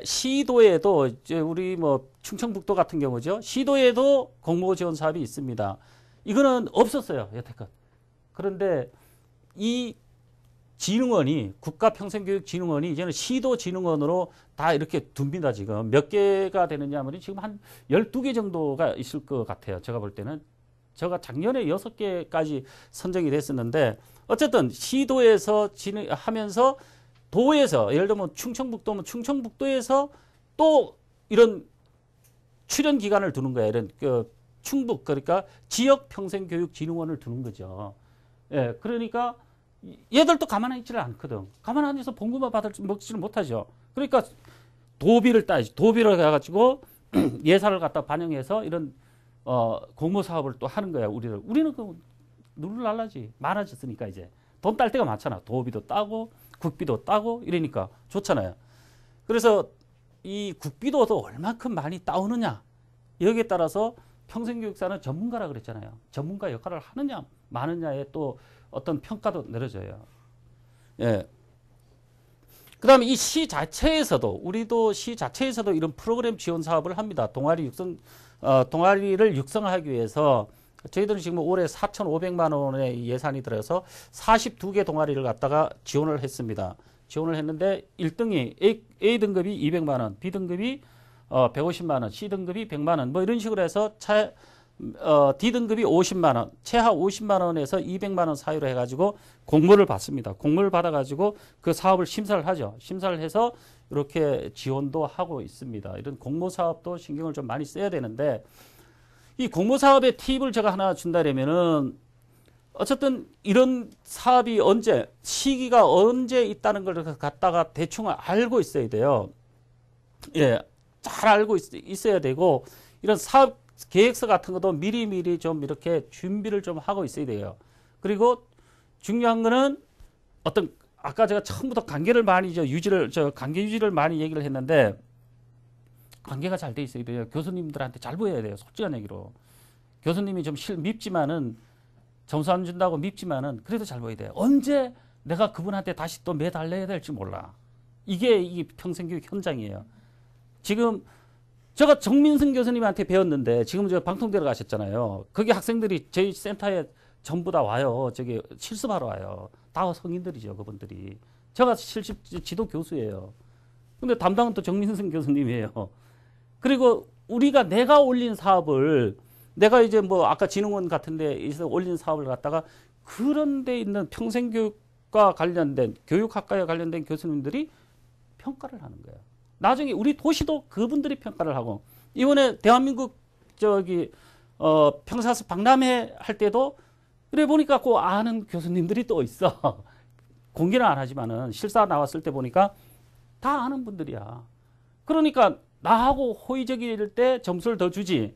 시도에도 이제 우리 뭐 충청북도 같은 경우죠. 시도에도 공모 지원 사업이 있습니다. 이거는 없었어요. 여태껏. 그런데 이 진흥원이 국가평생교육진흥원이 이제는 시도진흥원으로 다 이렇게 둡니다. 지금 몇 개가 되느냐 하면 지금 한 12개 정도가 있을 것 같아요. 제가 볼 때는. 제가 작년에 6개까지 선정이 됐었는데 어쨌든 시도에서 진흥하면서 도에서 예를 들면 충청북도면 충청북도에서 또 이런 출연 기관을 두는 거예요. 이런 충북 그러니까 지역평생교육진흥원을 두는 거죠. 예, 그러니까 얘들도 가만히 있지를 않거든. 가만히 앉아서 봉급만 먹지를 못하죠. 그러니까 도비를 따야지. 도비를 해가지고 예산을 갖다 반영해서 이런 공모 사업을 또 하는 거야. 우리는 그 누를날라지. 많아졌으니까 이제 돈 딸 데가 많잖아. 도비도 따고 국비도 따고 이러니까 좋잖아요. 그래서 이 국비도도 얼마큼 많이 따오느냐 여기에 따라서 평생교육사는 전문가라 그랬잖아요. 전문가 역할을 하느냐 마느냐에 또 어떤 평가도 내려져요. 예. 그 다음에 이 시 자체에서도 우리도 시 자체에서도 이런 프로그램 지원 사업을 합니다. 동아리를 육성하기 위해서 저희들은 지금 올해 4,500만 원의 예산이 들어서 42개 동아리를 갖다가 지원을 했습니다. 지원을 했는데 1등이 A등급이 200만 원, B등급이 150만 원, C등급이 100만 원 뭐 이런 식으로 해서 D등급이 50만 원, 최하 50만 원에서 200만 원 사이로 해가지고 공모를 받습니다. 공모를 받아가지고 그 사업을 심사를 하죠. 심사를 해서 이렇게 지원도 하고 있습니다. 이런 공모 사업도 신경을 좀 많이 써야 되는데 이 공모 사업의 팁을 제가 하나 준다면은 어쨌든 이런 사업이 시기가 언제 있다는 걸 갖다가 대충 알고 있어야 돼요. 예, 잘 알고 있어야 되고 이런 사업 계획서 같은 것도 미리미리 좀 이렇게 준비를 좀 하고 있어야 돼요. 그리고 중요한 거는 아까 제가 처음부터 관계 유지를 많이 얘기를 했는데 관계가 잘 돼 있어야 돼요. 교수님들한테 잘 보여야 돼요. 솔직한 얘기로. 교수님이 좀 밉지만은 점수 안 준다고 밉지만은 그래도 잘 보여야 돼요. 언제 내가 그분한테 다시 또 매달려야 될지 몰라. 이게 평생교육 현장이에요. 지금 제가 정민승 교수님한테 배웠는데 지금 저 방통대로 가셨잖아요. 거기 학생들이 저희 센터에 전부 다 와요. 저기 실습하러 와요. 다 성인들이죠. 그분들이. 제가 실습 지도 교수예요. 근데 담당은 또 정민승 교수님이에요. 그리고 내가 올린 사업을 내가 이제 뭐 아까 진흥원 같은 데에서 올린 사업을 갖다가 그런 데 있는 평생교육과 관련된 교육학과에 관련된 교수님들이 평가를 하는 거예요. 나중에 우리 도시도 그분들이 평가를 하고, 이번에 대한민국 평생학습 박람회 할 때도 그래 보니까 꼭 아는 교수님들이 또 있어. 공개는 안 하지만은 실사 나왔을 때 보니까 다 아는 분들이야. 그러니까 나하고 호의적일 때 점수를 더 주지.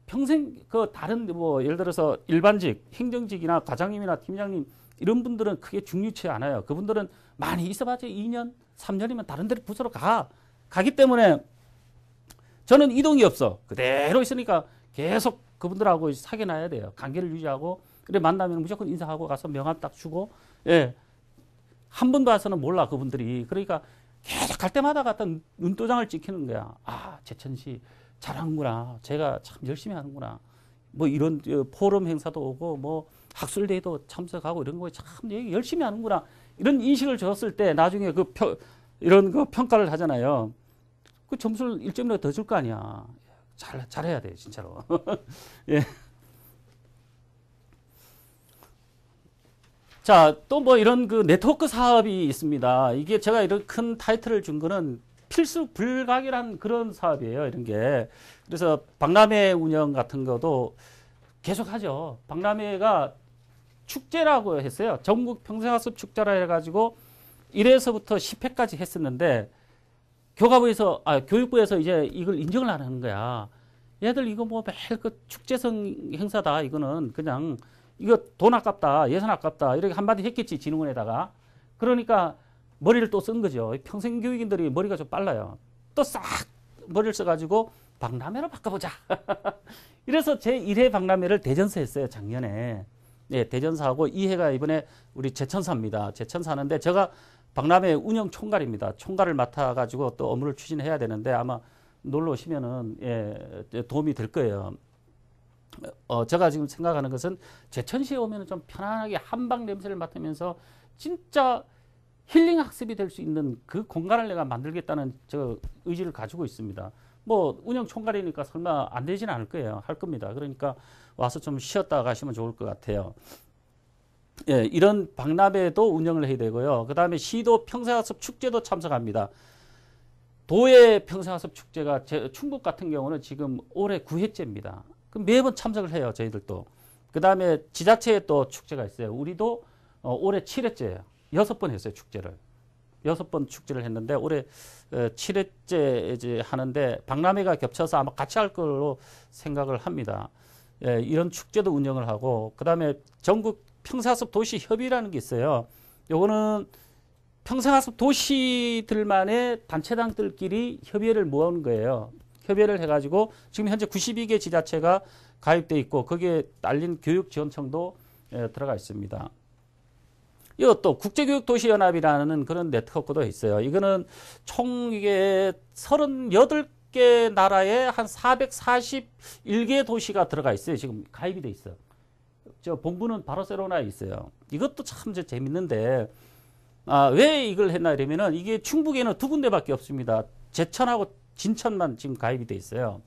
평생 다른 예를 들어서 일반직, 행정직이나 과장님이나 팀장님 이런 분들은 크게 중요치 않아요. 그분들은 많이 있어봤자 2년, 3년이면 다른 데로 부서로 가기 때문에 저는 이동이 없어. 그대로 있으니까 계속 그분들하고 사귀어놔야 돼요. 관계를 유지하고, 그래 만나면 무조건 인사하고 가서 명함 딱 주고, 예. 한 번 봐서는 몰라, 그분들이. 그러니까 계속 갈 때마다 갖다 눈도장을 찍히는 거야. 아, 제천시 잘하는구나. 제가 참 열심히 하는구나. 뭐 이런 포럼 행사도 오고, 뭐 학술대회도 참석하고 이런 거에 참 열심히 하는구나. 이런 인식을 줬을 때 나중에 이런 평가를 하잖아요. 그 점수를 1점이라도 더 줄 거 아니야. 잘해야 돼, 진짜로. 예. 자, 또 뭐 이런 네트워크 사업이 있습니다. 이게 제가 이런 큰 타이틀을 준 거는 필수 불가결한 그런 사업이에요, 이런 게. 그래서 박람회 운영 같은 것도 계속 하죠. 박람회가 축제라고 했어요. 전국 평생학습 축제라 해가지고 1회서부터 10회까지 했었는데, 교육부에서 이제 이걸 인정을 안 하는 거야. 얘들 이거 뭐 매일 축제성 행사다. 이거는 그냥 이거 돈 아깝다. 예산 아깝다. 이렇게 한마디 했겠지, 진흥원에다가. 그러니까 머리를 또 쓴 거죠. 평생교육인들이 머리가 좀 빨라요. 또 싹 머리를 써가지고 박람회로 바꿔보자. 이래서 제1회 박람회를 대전서 했어요, 작년에. 네, 대전서 하고 2회가 이번에 우리 제천사입니다. 제천사 하는데 제가 박람회 운영 총괄입니다. 총괄을 맡아가지고 또 업무를 추진해야 되는데 아마 놀러 오시면은 도움이 될 거예요. 제가 지금 생각하는 것은 제천시에 오면은 좀 편안하게 한방 냄새를 맡으면서 진짜 힐링 학습이 될 수 있는 그 공간을 내가 만들겠다는 의지를 가지고 있습니다. 뭐 운영 총괄이니까 설마 안 되지는 않을 거예요. 할 겁니다. 그러니까 와서 좀 쉬었다 가시면 좋을 것 같아요. 예, 이런 박람회도 운영을 해야 되고요. 그 다음에 시도 평생학습 축제도 참석합니다. 도의 평생학습 축제가 충북 같은 경우는 지금 올해 9회째입니다. 그럼 매번 참석을 해요, 저희들도. 그 다음에 지자체에 또 축제가 있어요. 우리도 올해 7회째예요. 6번 했어요, 축제를. 6번 축제를 했는데 올해 7회째 이제 하는데 박람회가 겹쳐서 아마 같이 할 걸로 생각을 합니다. 예, 이런 축제도 운영을 하고, 그 다음에 전국 평생학습 도시 협의라는 게 있어요. 요거는 평생학습 도시들만의 단체장들끼리 협의회를 모은 거예요. 협의회를 해가지고 지금 현재 92개 지자체가 가입돼 있고 거기에 딸린 교육지원청도 들어가 있습니다. 이것도 국제교육도시연합이라는 그런 네트워크도 있어요. 이거는 총 이게 38개 나라에 한 441개 도시가 들어가 있어요. 지금 가입이 돼 있어요. 저 본부는 바르셀로나에 있어요. 이것도 참 재밌는데, 왜 이걸 했나 이러면은 이게 충북에는 2군데밖에 없습니다. 제천하고 진천만 지금 가입이 돼 있어요.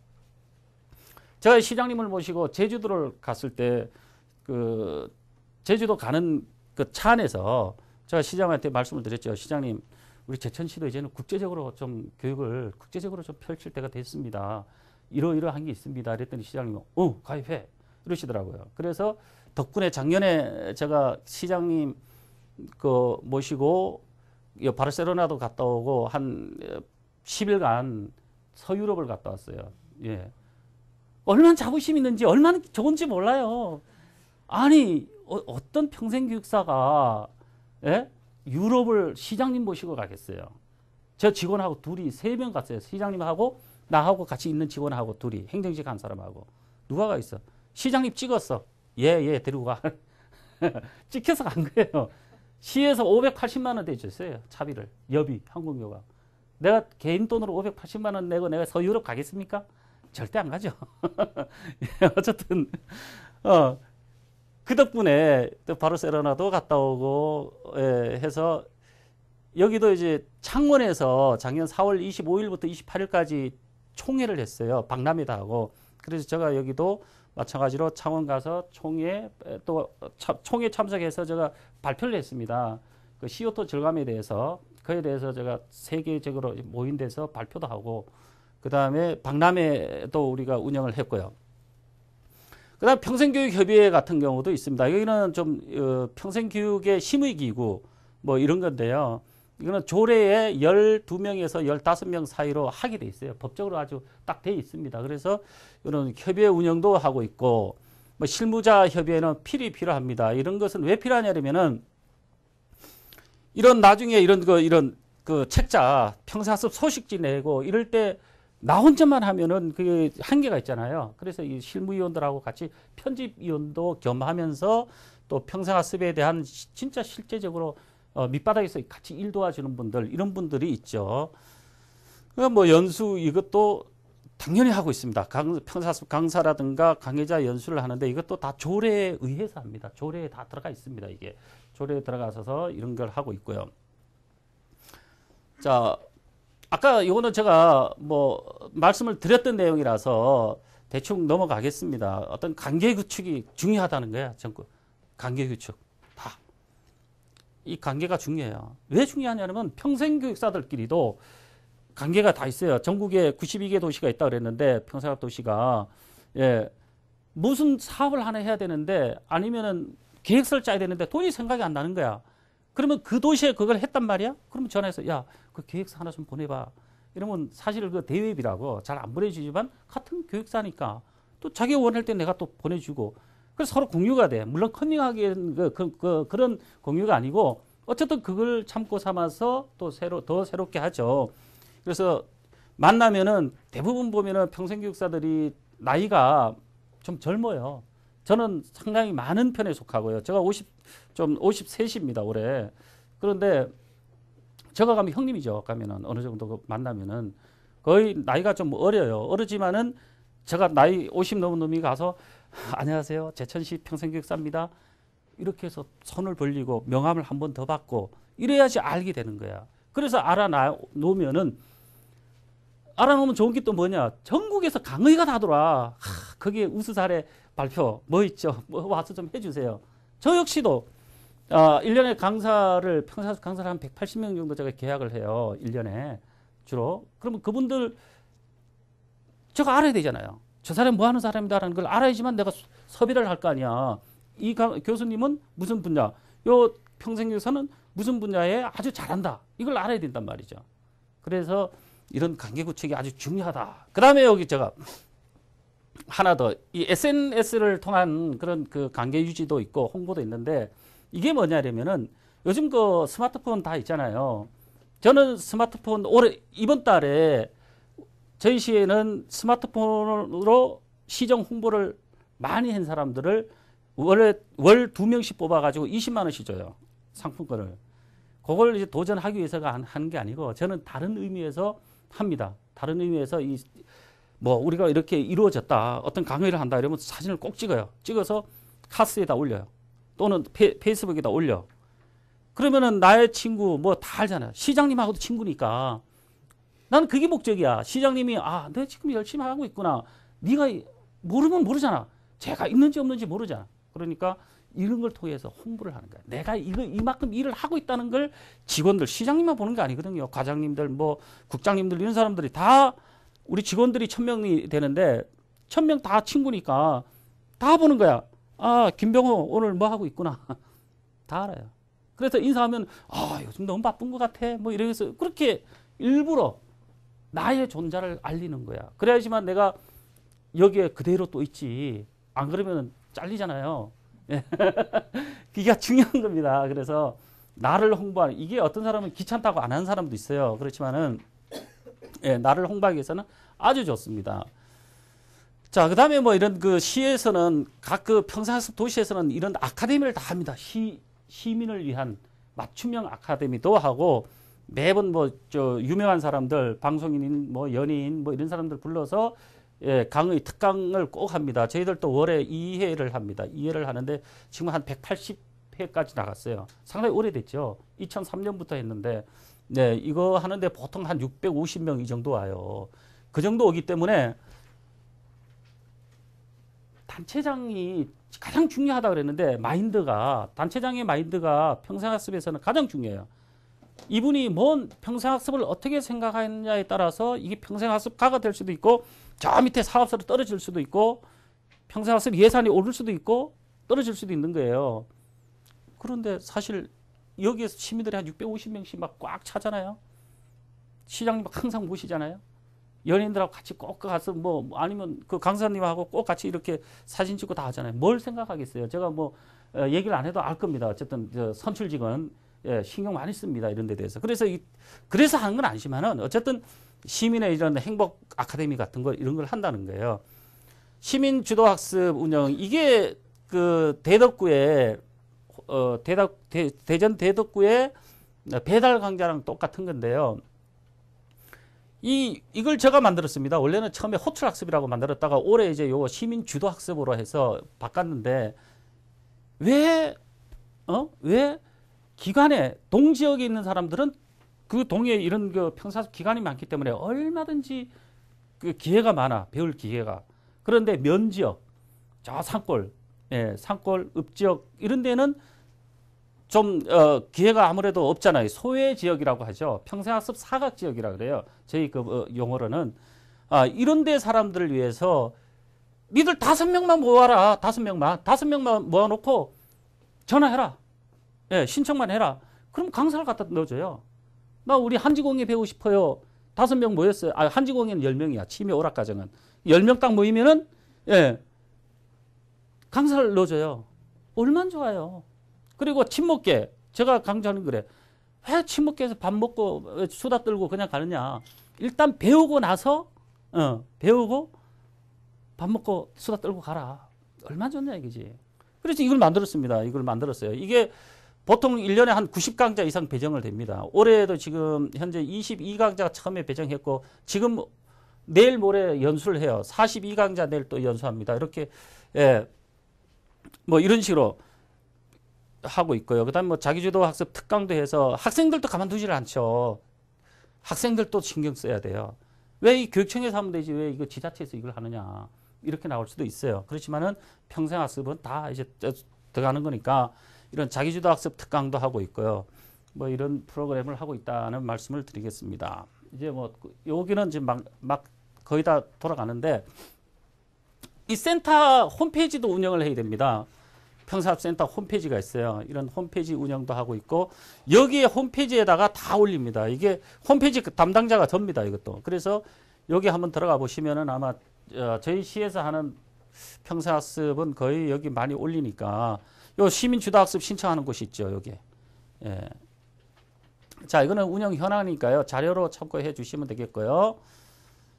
제가 시장님을 모시고 제주도를 갔을 때 제주도 가는 그 차 안에서 제가 시장한테 말씀을 드렸죠. 시장님, 우리 제천시도 이제는 국제적으로 좀 교육을 국제적으로 좀 펼칠 때가 됐습니다. 이러이러한 게 있습니다. 그랬더니 시장님이 가입해 이러시더라고요. 그래서 덕분에 작년에 제가 시장님 모시고 바르셀로나도 갔다 오고 한 10일간 서유럽을 갔다 왔어요. 예. 얼마나 자부심 있는지, 얼마나 좋은지 몰라요. 아니, 어떤 평생교육사가 유럽을 시장님 모시고 가겠어요. 저 직원하고 둘이 3명 갔어요. 시장님하고 나하고 같이 있는 직원하고 둘이, 행정직 한 사람하고. 누가 가 있어? 시장님 찍었어. 데리고 가. 찍혀서 간 거예요. 시에서 580만 원 대줬어요. 차비를. 여비, 항공료가. 내가 개인 돈으로 580만 원 내고 내가 서유럽 가겠습니까? 절대 안 가죠. 어쨌든 그 덕분에 또 바르셀로나도 갔다 오고 해서 여기도 이제 창원에서 작년 4월 25일부터 28일까지 총회를 했어요. 박람회도 하고. 그래서 제가 여기도 마찬가지로 창원 가서 총회 참석해서 제가 발표를 했습니다. 그 CO2 절감에 대해서. 그에 대해서 제가 세계적으로 모인 데서 발표도 하고, 그 다음에 박람회도 우리가 운영을 했고요. 그 다음 평생교육협의회 같은 경우도 있습니다. 여기는 좀 평생교육의 심의기구 뭐 이런 건데요. 이거는 조례에 12명에서 15명 사이로 하게 돼 있어요. 법적으로 아주 딱 돼 있습니다. 그래서 이런 협의회 운영도 하고 있고, 뭐 실무자 협의회는 필요합니다. 이런 것은 왜 필요하냐면은 이런 나중에 이런 그 책자 평생학습 소식지 내고 이럴 때 나 혼자만 하면은 그게 한계가 있잖아요. 그래서 이 실무위원들하고 같이 편집위원도 겸하면서 또 평생학습에 대한 진짜 실제적으로 밑바닥에서 같이 일 도와주는 분들, 이런 분들이 있죠. 뭐 연수 이것도 당연히 하고 있습니다. 평생학습 강사라든가 강의자 연수를 하는데 이것도 다 조례에 의해서 합니다. 조례에 다 들어가 있습니다. 이게 조례에 들어가서 이런 걸 하고 있고요. 자, 아까 이거는 제가 뭐 말씀을 드렸던 내용이라서 대충 넘어가겠습니다. 어떤 관계 구축이 중요하다는 거야. 전국 관계 구축 다. 이 관계가 중요해요. 왜 중요하냐면 평생교육사들끼리도 관계가 다 있어요. 전국에 92개 도시가 있다 그랬는데 평생학 도시가 무슨 사업을 하나 해야 되는데 아니면은 계획서를 짜야 되는데 돈이 생각이 안 나는 거야. 그러면 그 도시에 그걸 했단 말이야? 그러면 전화해서 야, 그 계획서 하나 좀 보내봐. 이러면 사실 그 대외비라고 잘 안 보내주지만 같은 교육사니까 또 자기가 원할 때 내가 또 보내주고 그래서 서로 공유가 돼. 물론 커밍하기에는 그런 공유가 아니고 어쨌든 그걸 참고 삼아서 또 더 새롭게 하죠. 그래서 만나면은 대부분 보면은 평생교육사들이 나이가 좀 젊어요. 저는 상당히 많은 편에 속하고요. 제가 53입니다, 올해. 그런데 제가 가면 형님이죠. 가면은 어느 정도 만나면은 거의 나이가 좀 어려요. 어리지만은 제가 나이 50 넘은 놈이 가서 안녕하세요. 제천시 평생교육사입니다. 이렇게 해서 손을 벌리고 명함을 한 번 더 받고 이래야지 알게 되는 거야. 그래서 알아놓으면 좋은 게 또 뭐냐. 전국에서 강의가 다 돌아. 거기에 우수사례 발표 뭐 있죠. 뭐 와서 좀 해주세요. 저 역시도 1년에 평생학습 강사를 한 180명 정도 제가 계약을 해요. 1년에 주로. 그러면 그분들 제가 알아야 되잖아요. 저 사람이 뭐 하는 사람이다라는 걸 알아야지만 내가 섭외를 할 거 아니야. 이 교수님은 무슨 분야, 요 평생교사는 무슨 분야에 아주 잘한다. 이걸 알아야 된단 말이죠. 그래서 이런 관계 구축이 아주 중요하다. 그 다음에 여기 제가 하나 더, 이 SNS를 통한 그런 그 관계 유지도 있고 홍보도 있는데 이게 뭐냐면은 요즘 그 스마트폰 다 있잖아요. 저는 스마트폰 이번 달에 저희 시에는 스마트폰으로 시정 홍보를 많이 한 사람들을 월 2명씩 뽑아가지고 20만 원씩 줘요. 상품권을. 그걸 이제 도전하기 위해서가 하는 게 아니고 저는 다른 의미에서 합니다. 다른 의미에서 뭐 우리가 이렇게 이루어졌다. 어떤 강의를 한다 이러면 사진을 꼭 찍어요. 찍어서 카스에다 올려요. 또는 페이스북에다 올려. 그러면은 나의 친구 뭐 다 알잖아요. 시장님하고도 친구니까. 나는 그게 목적이야. 시장님이 내가 지금 열심히 하고 있구나. 네가 모르면 모르잖아. 제가 있는지 없는지 모르잖아. 그러니까 이런 걸 통해서 홍보를 하는 거야. 내가 이만큼 일을 하고 있다는 걸 직원들, 시장님만 보는 게 아니거든요. 과장님들, 뭐 국장님들 이런 사람들이 다 우리 직원들이 1000명이 되는데 1000명 다 친구니까 다 보는 거야. 김병호 오늘 뭐 하고 있구나. 다 알아요. 그래서 인사하면 요즘 너무 바쁜 것 같아. 뭐 이러면서 그렇게 일부러 나의 존재를 알리는 거야. 그래야지만 내가 여기에 그대로 또 있지. 안 그러면 잘리잖아요. 그게 중요한 겁니다. 그래서 나를 홍보하는, 이게 어떤 사람은 귀찮다고 안 하는 사람도 있어요. 그렇지만은 나를 홍보하기 위해서는 아주 좋습니다. 자, 그 다음에 뭐 이런 그 시에서는 각 그 평생학습 도시에서는 이런 아카데미를 다 합니다. 시민을 위한 맞춤형 아카데미도 하고 매번 뭐 유명한 사람들, 방송인인 뭐 연예인 뭐 이런 사람들 불러서 강의 특강을 꼭 합니다. 저희들도 월에 2회를 합니다. 2회를 하는데 지금 한 180회까지 나갔어요. 상당히 오래됐죠. 2003년부터 했는데 이거 하는데 보통 한 650명 이 정도 와요. 그 정도 오기 때문에 단체장이 가장 중요하다 그랬는데 단체장의 마인드가 평생학습에서는 가장 중요해요. 이분이 뭔 평생학습을 어떻게 생각하느냐에 따라서 이게 평생학습가가 될 수도 있고 저 밑에 사업소로 떨어질 수도 있고 평생학습 예산이 오를 수도 있고 떨어질 수도 있는 거예요. 그런데 사실 여기에서 시민들이 한 650명씩 막 꽉 차잖아요. 시장님 항상 모시잖아요. 연예인들하고 같이 꼭 가서 뭐 아니면 그 강사님하고 꼭 같이 이렇게 사진 찍고 다 하잖아요. 뭘 생각하겠어요? 제가 뭐 얘기를 안 해도 알 겁니다. 어쨌든 저 선출직은 신경 많이 씁니다. 이런 데 대해서. 그래서 하는 건 아니지만은 어쨌든 시민의 이런 행복 아카데미 같은 거 이런 걸 한다는 거예요. 시민 주도 학습 운영 이게 그 대덕구에 대전 대덕구의 배달 강좌랑 똑같은 건데요. 이걸 제가 만들었습니다. 원래는 처음에 호출 학습이라고 만들었다가 올해 이제 요 시민 주도 학습으로 해서 바꿨는데 왜 기관에 동지역에 있는 사람들은 그 동에 이런 그 평사학습 기관이 많기 때문에 얼마든지 그 기회가 많아. 배울 기회가. 그런데 면지역, 저 산골, 산골, 읍지역 이런 데는 좀 기회가 아무래도 없잖아요. 소외 지역이라고 하죠. 평생학습 사각 지역이라고 그래요. 저희 그 용어로는 이런 데 사람들을 위해서 니들 5명만 모아라. 5명만 모아놓고 전화해라. 신청만 해라. 그럼 강사를 갖다 넣어줘요. 나 우리 한지공예 배우고 싶어요. 5명 모였어요. 한지공예는 10명이야. 취미 오락과정은. 10명 딱 모이면은 강사를 넣어줘요. 얼마나 좋아요. 그리고 친목계 제가 강조하는 거래. 왜 친목계에서 밥 먹고 수다 떨고 그냥 가느냐. 일단 배우고 나서 배우고 밥 먹고 수다 떨고 가라. 얼마나 좋냐 이거지. 그래서 이걸 만들었습니다. 이걸 만들었어요. 이게 보통 1년에 한 90강좌 이상 배정을 됩니다. 올해도 지금 현재 22강좌가 처음에 배정했고 지금 내일 모레 연수를 해요. 42강좌 내일 또 연수합니다. 이렇게 뭐 이런 식으로 하고 있고요. 그다음 뭐 자기주도 학습 특강도 해서 학생들도 가만두질 않죠. 학생들도 신경 써야 돼요. 왜 이 교육청에서 하면 되지 왜 이거 지자체에서 이걸 하느냐 이렇게 나올 수도 있어요. 그렇지만은 평생학습은 다 이제 들어가는 거니까 이런 자기주도 학습 특강도 하고 있고요. 뭐 이런 프로그램을 하고 있다는 말씀을 드리겠습니다. 이제 뭐 여기는 지금 막 거의 다 돌아가는데 이 센터 홈페이지도 운영을 해야 됩니다. 평생학습센터 홈페이지가 있어요. 이런 홈페이지 운영도 하고 있고 여기에 홈페이지에다가 다 올립니다. 이게 홈페이지 담당자가 접니다. 이것도. 그래서 여기 한번 들어가 보시면은 아마 저희 시에서 하는 평생학습은 거의 여기 많이 올리니까 요 시민주도학습 신청하는 곳이 있죠. 여기. 자, 이거는 운영 현황이니까요. 자료로 참고해 주시면 되겠고요.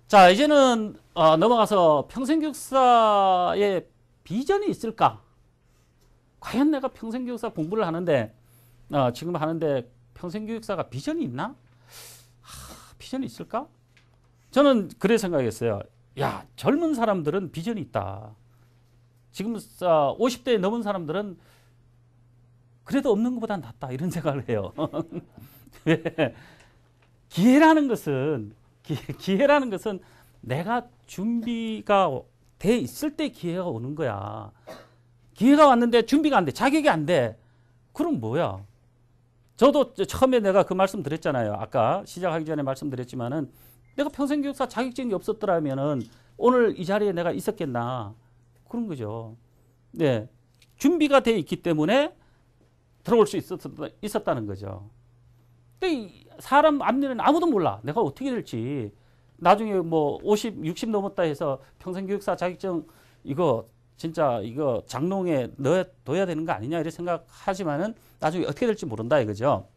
자, 이제는 넘어가서 평생교육사의 비전이 있을까? 과연 내가 평생교육사 공부를 하는데 지금 하는데 평생교육사가 비전이 있나? 비전이 있을까? 저는 그래 생각했어요. 야, 젊은 사람들은 비전이 있다. 지금 50대 넘은 사람들은 그래도 없는 것보다 낫다 이런 생각을 해요. 기회라는 것은 내가 준비가 돼 있을 때 기회가 오는 거야. 기회가 왔는데 준비가 안 돼. 자격이 안 돼. 그럼 뭐야? 저도 처음에 내가 그 말씀 드렸잖아요. 아까 시작하기 전에 말씀드렸지만은 내가 평생교육사 자격증이 없었더라면은 오늘 이 자리에 내가 있었겠나. 그런 거죠. 네. 준비가 돼 있기 때문에 들어올 수 있었다는 거죠. 근데 사람 앞일은 아무도 몰라. 내가 어떻게 될지. 나중에 뭐 50, 60 넘었다 해서 평생교육사 자격증 이거 진짜 이거 장롱에 넣어둬야 되는 거 아니냐 이렇게 생각하지만은 나중에 어떻게 될지 모른다 이거죠.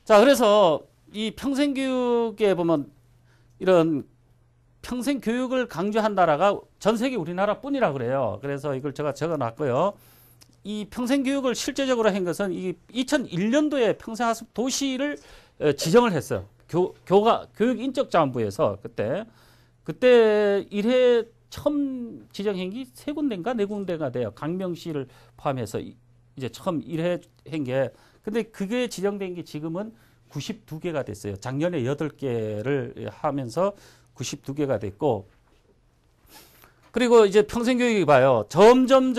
자, 그래서 이 평생교육에 보면 이런 평생교육을 강조한 나라가 전 세계 우리나라뿐이라 그래요. 그래서 이걸 제가 적어놨고요. 이 평생교육을 실제적으로 한 것은 이 2001년도에 평생학습 도시를 지정을 했어요. 교육인적자원부에서 그때 1회 처음 지정한 게 3군데인가 4군데가 돼요. 강명시를 포함해서 이제 처음 1회 한 게. 근데 그게 지정된 게 지금은 92개가 됐어요. 작년에 8개를 하면서 92개가 됐고. 그리고 이제 평생교육이 봐요. 점점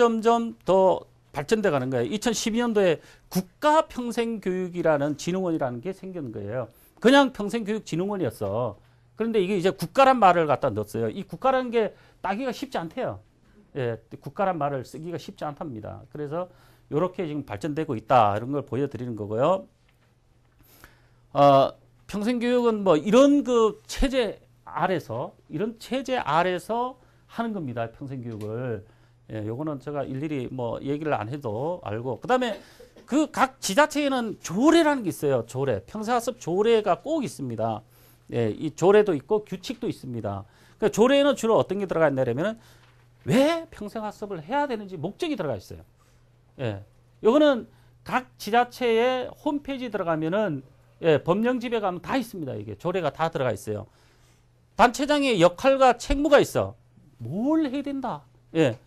더 발전돼 가는 거예요. 2012년도에 국가평생교육이라는 진흥원이라는 게 생긴 거예요. 그냥 평생교육진흥원이었어. 그런데 이게 이제 국가란 말을 갖다 넣었어요. 이 국가라는 게 따기가 쉽지 않대요. 예, 국가란 말을 쓰기가 쉽지 않답니다. 그래서 이렇게 지금 발전되고 있다. 이런 걸 보여드리는 거고요. 평생교육은 뭐 이런 그 체제 아래서 하는 겁니다. 평생교육을. 예, 요거는 제가 일일이 뭐 얘기를 안 해도 알고. 그다음에 그 각 지자체에는 조례라는 게 있어요. 조례. 평생학습 조례가 꼭 있습니다. 예, 이 조례도 있고 규칙도 있습니다. 그 조례에는 주로 어떤 게 들어가 있냐면은 왜 평생학습을 해야 되는지 목적이 들어가 있어요. 예. 요거는 각 지자체의 홈페이지 들어가면은 예, 법령집에 가면 다 있습니다. 이게 조례가 다 들어가 있어요. 단체장의 역할과 책무가 있어. 뭘 해야 된다. 예.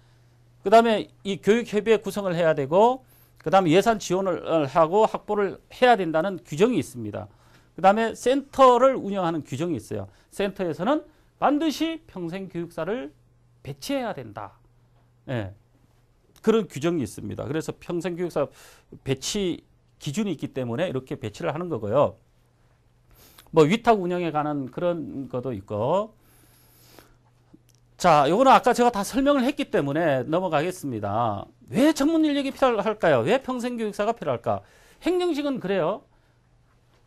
그 다음에 이 교육협의회 구성을 해야 되고, 그 다음에 예산 지원을 하고 확보를 해야 된다는 규정이 있습니다. 그 다음에 센터를 운영하는 규정이 있어요. 센터에서는 반드시 평생교육사를 배치해야 된다. 예. 그런 규정이 있습니다. 그래서 평생교육사 배치 기준이 있기 때문에 이렇게 배치를 하는 거고요. 뭐 위탁 운영에 관한 그런 것도 있고. 자, 요거는 아까 제가 다 설명을 했기 때문에 넘어가겠습니다. 왜 전문 인력이 필요할까요? 왜 평생교육사가 필요할까? 행정직은 그래요.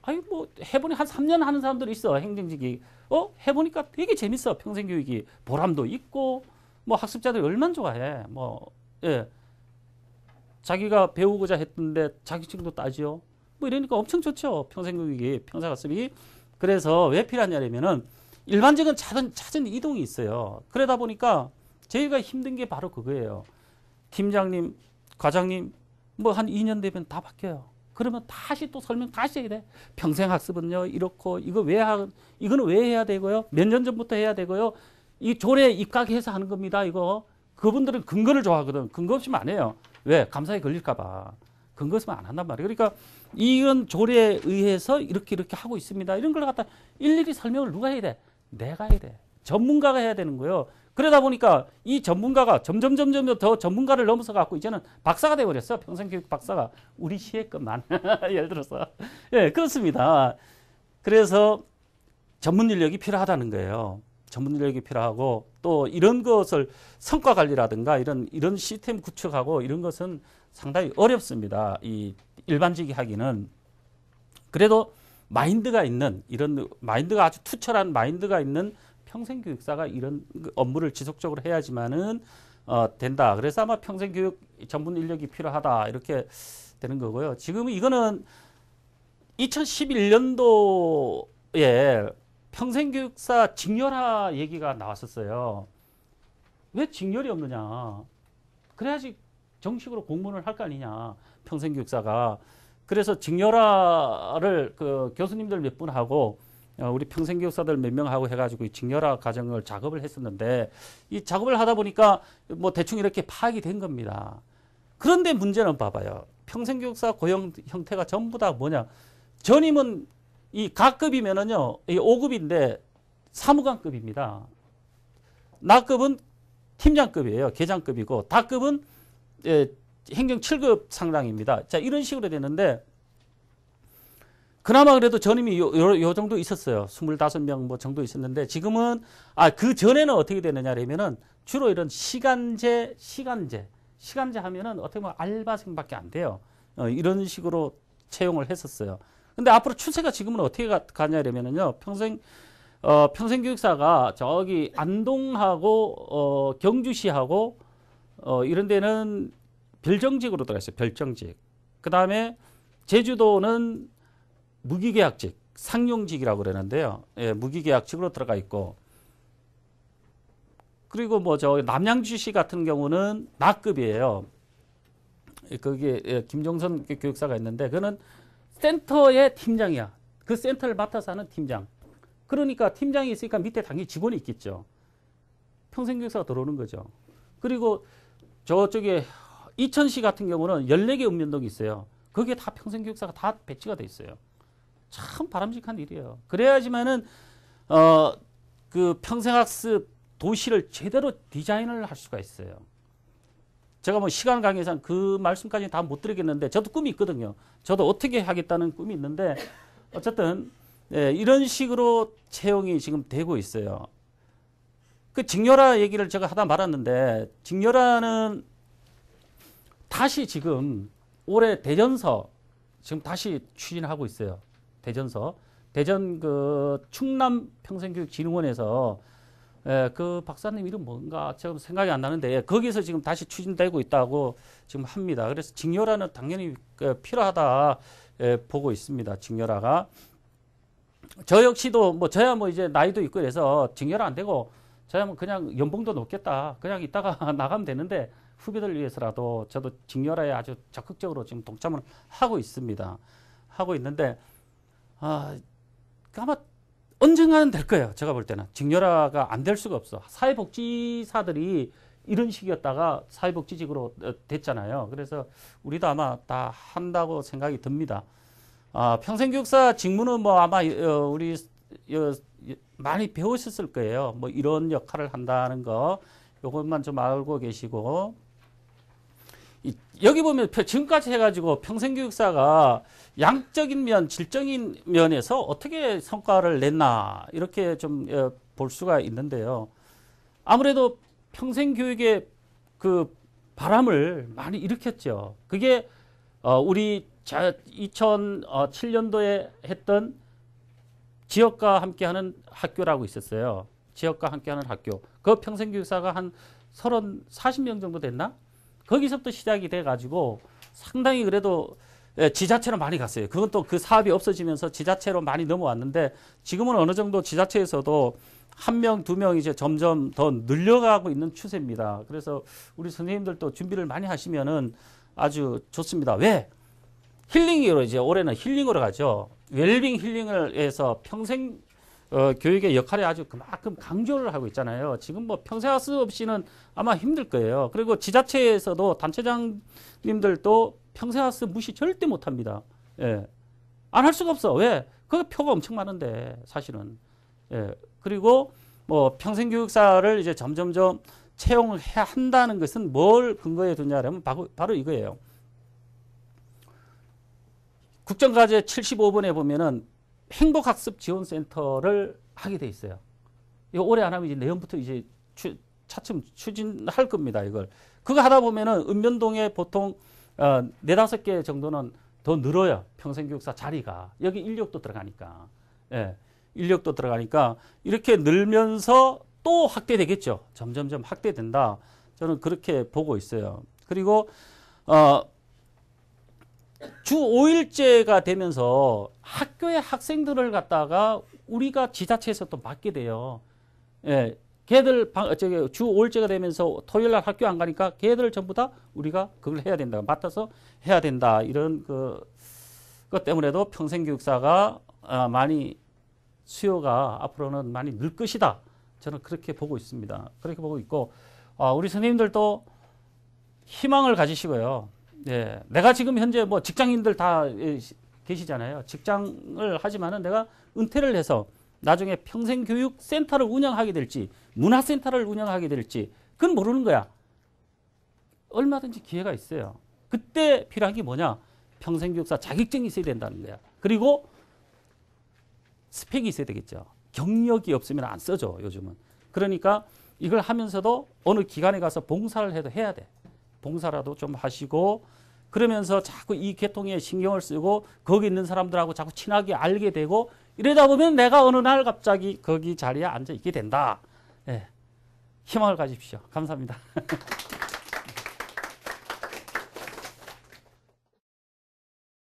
아니, 뭐, 해보니 한 3년 하는 사람들이 있어, 행정직이. 해보니까 되게 재밌어, 평생교육이. 보람도 있고, 뭐, 학습자들이 얼마나 좋아해. 뭐, 예. 자기가 배우고자 했던데 자격증도 따지요. 뭐, 이러니까 엄청 좋죠, 평생교육이, 평생학습이. 그래서 왜 필요하냐면은, 일반적인 잦은 이동이 있어요. 그러다 보니까 저희가 힘든 게 바로 그거예요. 팀장님, 과장님, 뭐 한 2년 되면 다 바뀌어요. 그러면 다시 또 설명 다시 해야 돼. 평생학습은요, 이렇고, 이거는 왜 해야 되고요? 몇 년 전부터 해야 되고요? 이 조례에 입각해서 하는 겁니다, 이거. 그분들은 근거를 좋아하거든. 근거 없으면 안 해요. 왜? 감사에 걸릴까봐. 근거 없으면 안 한단 말이에요. 그러니까 이런 조례에 의해서 이렇게 하고 있습니다. 이런 걸 갖다 일일이 설명을 누가 해야 돼? 내가 해야 돼. 전문가가 해야 되는 거예요. 그러다 보니까 이 전문가가 점점 더 전문가를 넘어서 갖고 이제는 박사가 돼버렸어. 평생교육 박사가. 우리 시의 것만. 예를 들어서. 예, 그렇습니다. 그래서 전문 인력이 필요하다는 거예요. 전문 인력이 필요하고 또 이런 것을 성과 관리라든가 이런 시스템 구축하고 이런 것은 상당히 어렵습니다. 이 일반직이 하기는. 그래도 마인드가 있는 이런 마인드가 아주 투철한 마인드가 있는 평생교육사가 이런 업무를 지속적으로 해야지만은 된다. 그래서 아마 평생교육 전문 인력이 필요하다 이렇게 되는 거고요. 지금 이거는 2011년도에 평생교육사 직렬화 얘기가 나왔었어요. 왜 직렬이 없느냐? 그래야지 정식으로 공무원을 할 거 아니냐? 평생교육사가. 그래서 직렬화를 그 교수님들 몇 분 하고 우리 평생교육사들 몇 명 하고 해가지고 이 직렬화 과정을 작업을 했었는데 이 작업을 하다 보니까 뭐 대충 이렇게 파악이 된 겁니다. 그런데 문제는 봐봐요. 평생교육사 고용 형태가 전부 다 뭐냐? 전임은 이 가급이면은요, 이 5급인데 사무관급입니다. 나급은 팀장급이에요. 계장급이고 다급은 행정 7급 상당입니다. 자, 이런 식으로 되는데, 그나마 그래도 전임이 요 정도 있었어요. 25명 뭐 정도 있었는데, 지금은, 그 전에는 어떻게 되느냐면은, 주로 이런 시간제 하면은 어떻게 보면 알바생밖에 안 돼요. 이런 식으로 채용을 했었어요. 근데 앞으로 추세가 지금은 어떻게 가냐면은요, 평생교육사가 저기 안동하고, 경주시하고, 이런 데는 별정직으로 들어가 있어요. 별정직. 그 다음에 제주도는 무기계약직, 상용직이라고 그러는데요. 예, 무기계약직으로 들어가 있고. 그리고 뭐 저 남양주시 같은 경우는 나급이에요. 거기에 김종선 교육사가 있는데 그는 센터의 팀장이야. 그 센터를 맡아서 하는 팀장. 그러니까 팀장이 있으니까 밑에 당연히 직원이 있겠죠. 평생교육사가 들어오는 거죠. 그리고 저쪽에 이천시 같은 경우는 14개 읍면동이 있어요. 거기에 다 평생교육사가 다 배치가 돼 있어요. 참 바람직한 일이에요. 그래야지만은 그 평생학습 도시를 제대로 디자인을 할 수가 있어요. 제가 뭐 시간 관계상 그 말씀까지 다 못 드리겠는데 저도 꿈이 있거든요. 저도 어떻게 하겠다는 꿈이 있는데 어쨌든 예, 이런 식으로 채용이 지금 되고 있어요. 그 직렬화 얘기를 제가 하다 말았는데 직렬화는 다시 지금 올해 대전서 지금 다시 추진하고 있어요. 대전서. 대전 그 충남 평생교육진흥원에서 그 박사님 이름 뭔가 지금 생각이 안 나는데 거기서 지금 다시 추진되고 있다고 지금 합니다. 그래서 직렬화는 당연히 필요하다 보고 있습니다. 직렬화가. 저 역시도 뭐 저야 뭐 이제 나이도 있고 그래서 직렬화 안 되고 저야 뭐 그냥 연봉도 높겠다. 그냥 이따가 나가면 되는데 후배들 위해서라도 저도 직렬화에 아주 적극적으로 지금 동참을 하고 있습니다. 하고 있는데 아마 언젠가는 될 거예요. 제가 볼 때는 직렬화가 안 될 수가 없어. 사회복지사들이 이런 식이었다가 사회복지직으로 됐잖아요. 그래서 우리도 아마 다 한다고 생각이 듭니다. 평생교육사 직무는 뭐 아마 우리 많이 배우셨을 거예요. 뭐 이런 역할을 한다는 거 요것만 좀 알고 계시고 여기 보면 지금까지 해가지고 평생교육사가 양적인 면, 질적인 면에서 어떻게 성과를 냈나 이렇게 좀 볼 수가 있는데요. 아무래도 평생교육의 그 바람을 많이 일으켰죠. 그게 우리 2007년도에 했던 지역과 함께하는 학교라고 있었어요. 지역과 함께하는 학교. 그 평생교육사가 한 40명 정도 됐나? 거기서부터 시작이 돼가지고 상당히 그래도 지자체로 많이 갔어요. 그건 또 그 사업이 없어지면서 지자체로 많이 넘어왔는데 지금은 어느 정도 지자체에서도 1명, 2명 이제 점점 더 늘려가고 있는 추세입니다. 그래서 우리 선생님들도 준비를 많이 하시면은 아주 좋습니다. 왜? 힐링으로 이제 올해는 힐링으로 가죠. 웰빙 힐링을 해서 평생 교육의 역할에 아주 그만큼 강조를 하고 있잖아요. 지금 뭐 평생학습 없이는 아마 힘들 거예요. 그리고 지자체에서도 단체장님들도 평생학습 무시 절대 못 합니다. 예. 안 할 수가 없어. 왜? 그 표가 엄청 많은데, 사실은. 예. 그리고 뭐 평생교육사를 이제 점점점 채용을 해야 한다는 것은 뭘 근거에 두냐면 바로 이거예요. 국정과제 75번에 보면은 행복학습지원센터를 하게 돼 있어요. 이거 올해 안 하면 이제 내년부터 이제 차츰 추진할 겁니다. 이걸. 그거 하다 보면은 읍면동에 보통 4-5개 정도는 더 늘어요. 평생교육사 자리가. 여기 인력도 들어가니까. 예. 인력도 들어가니까 이렇게 늘면서 또 확대되겠죠. 점점점 확대된다. 저는 그렇게 보고 있어요. 그리고 주 5일제가 되면서 학교의 학생들을 갖다가 우리가 지자체에서 또 맡게 돼요. 예. 걔들 주 5일제가 되면서 토요일 날 학교 안 가니까 걔들 전부 다 우리가 그걸 해야 된다. 맡아서 해야 된다. 이런 것 때문에도 평생교육사가 많이 수요가 앞으로는 많이 늘 것이다. 저는 그렇게 보고 있습니다. 그렇게 보고 있고 우리 선생님들도 희망을 가지시고요. 예, 내가 지금 현재 뭐 직장인들 다 계시잖아요. 직장을 하지만은 내가 은퇴를 해서 나중에 평생교육센터를 운영하게 될지 문화센터를 운영하게 될지 그건 모르는 거야. 얼마든지 기회가 있어요. 그때 필요한 게 뭐냐? 평생교육사 자격증이 있어야 된다는 거야. 그리고 스펙이 있어야 되겠죠. 경력이 없으면 안 써줘, 요즘은. 그러니까 이걸 하면서도 어느 기관에 가서 봉사를 해도 해야 돼. 봉사라도 좀 하시고 그러면서 자꾸 이 계통에 신경을 쓰고 거기 있는 사람들하고 자꾸 친하게 알게 되고 이러다 보면 내가 어느 날 갑자기 거기 자리에 앉아 있게 된다. 예. 희망을 가집시오. 감사합니다.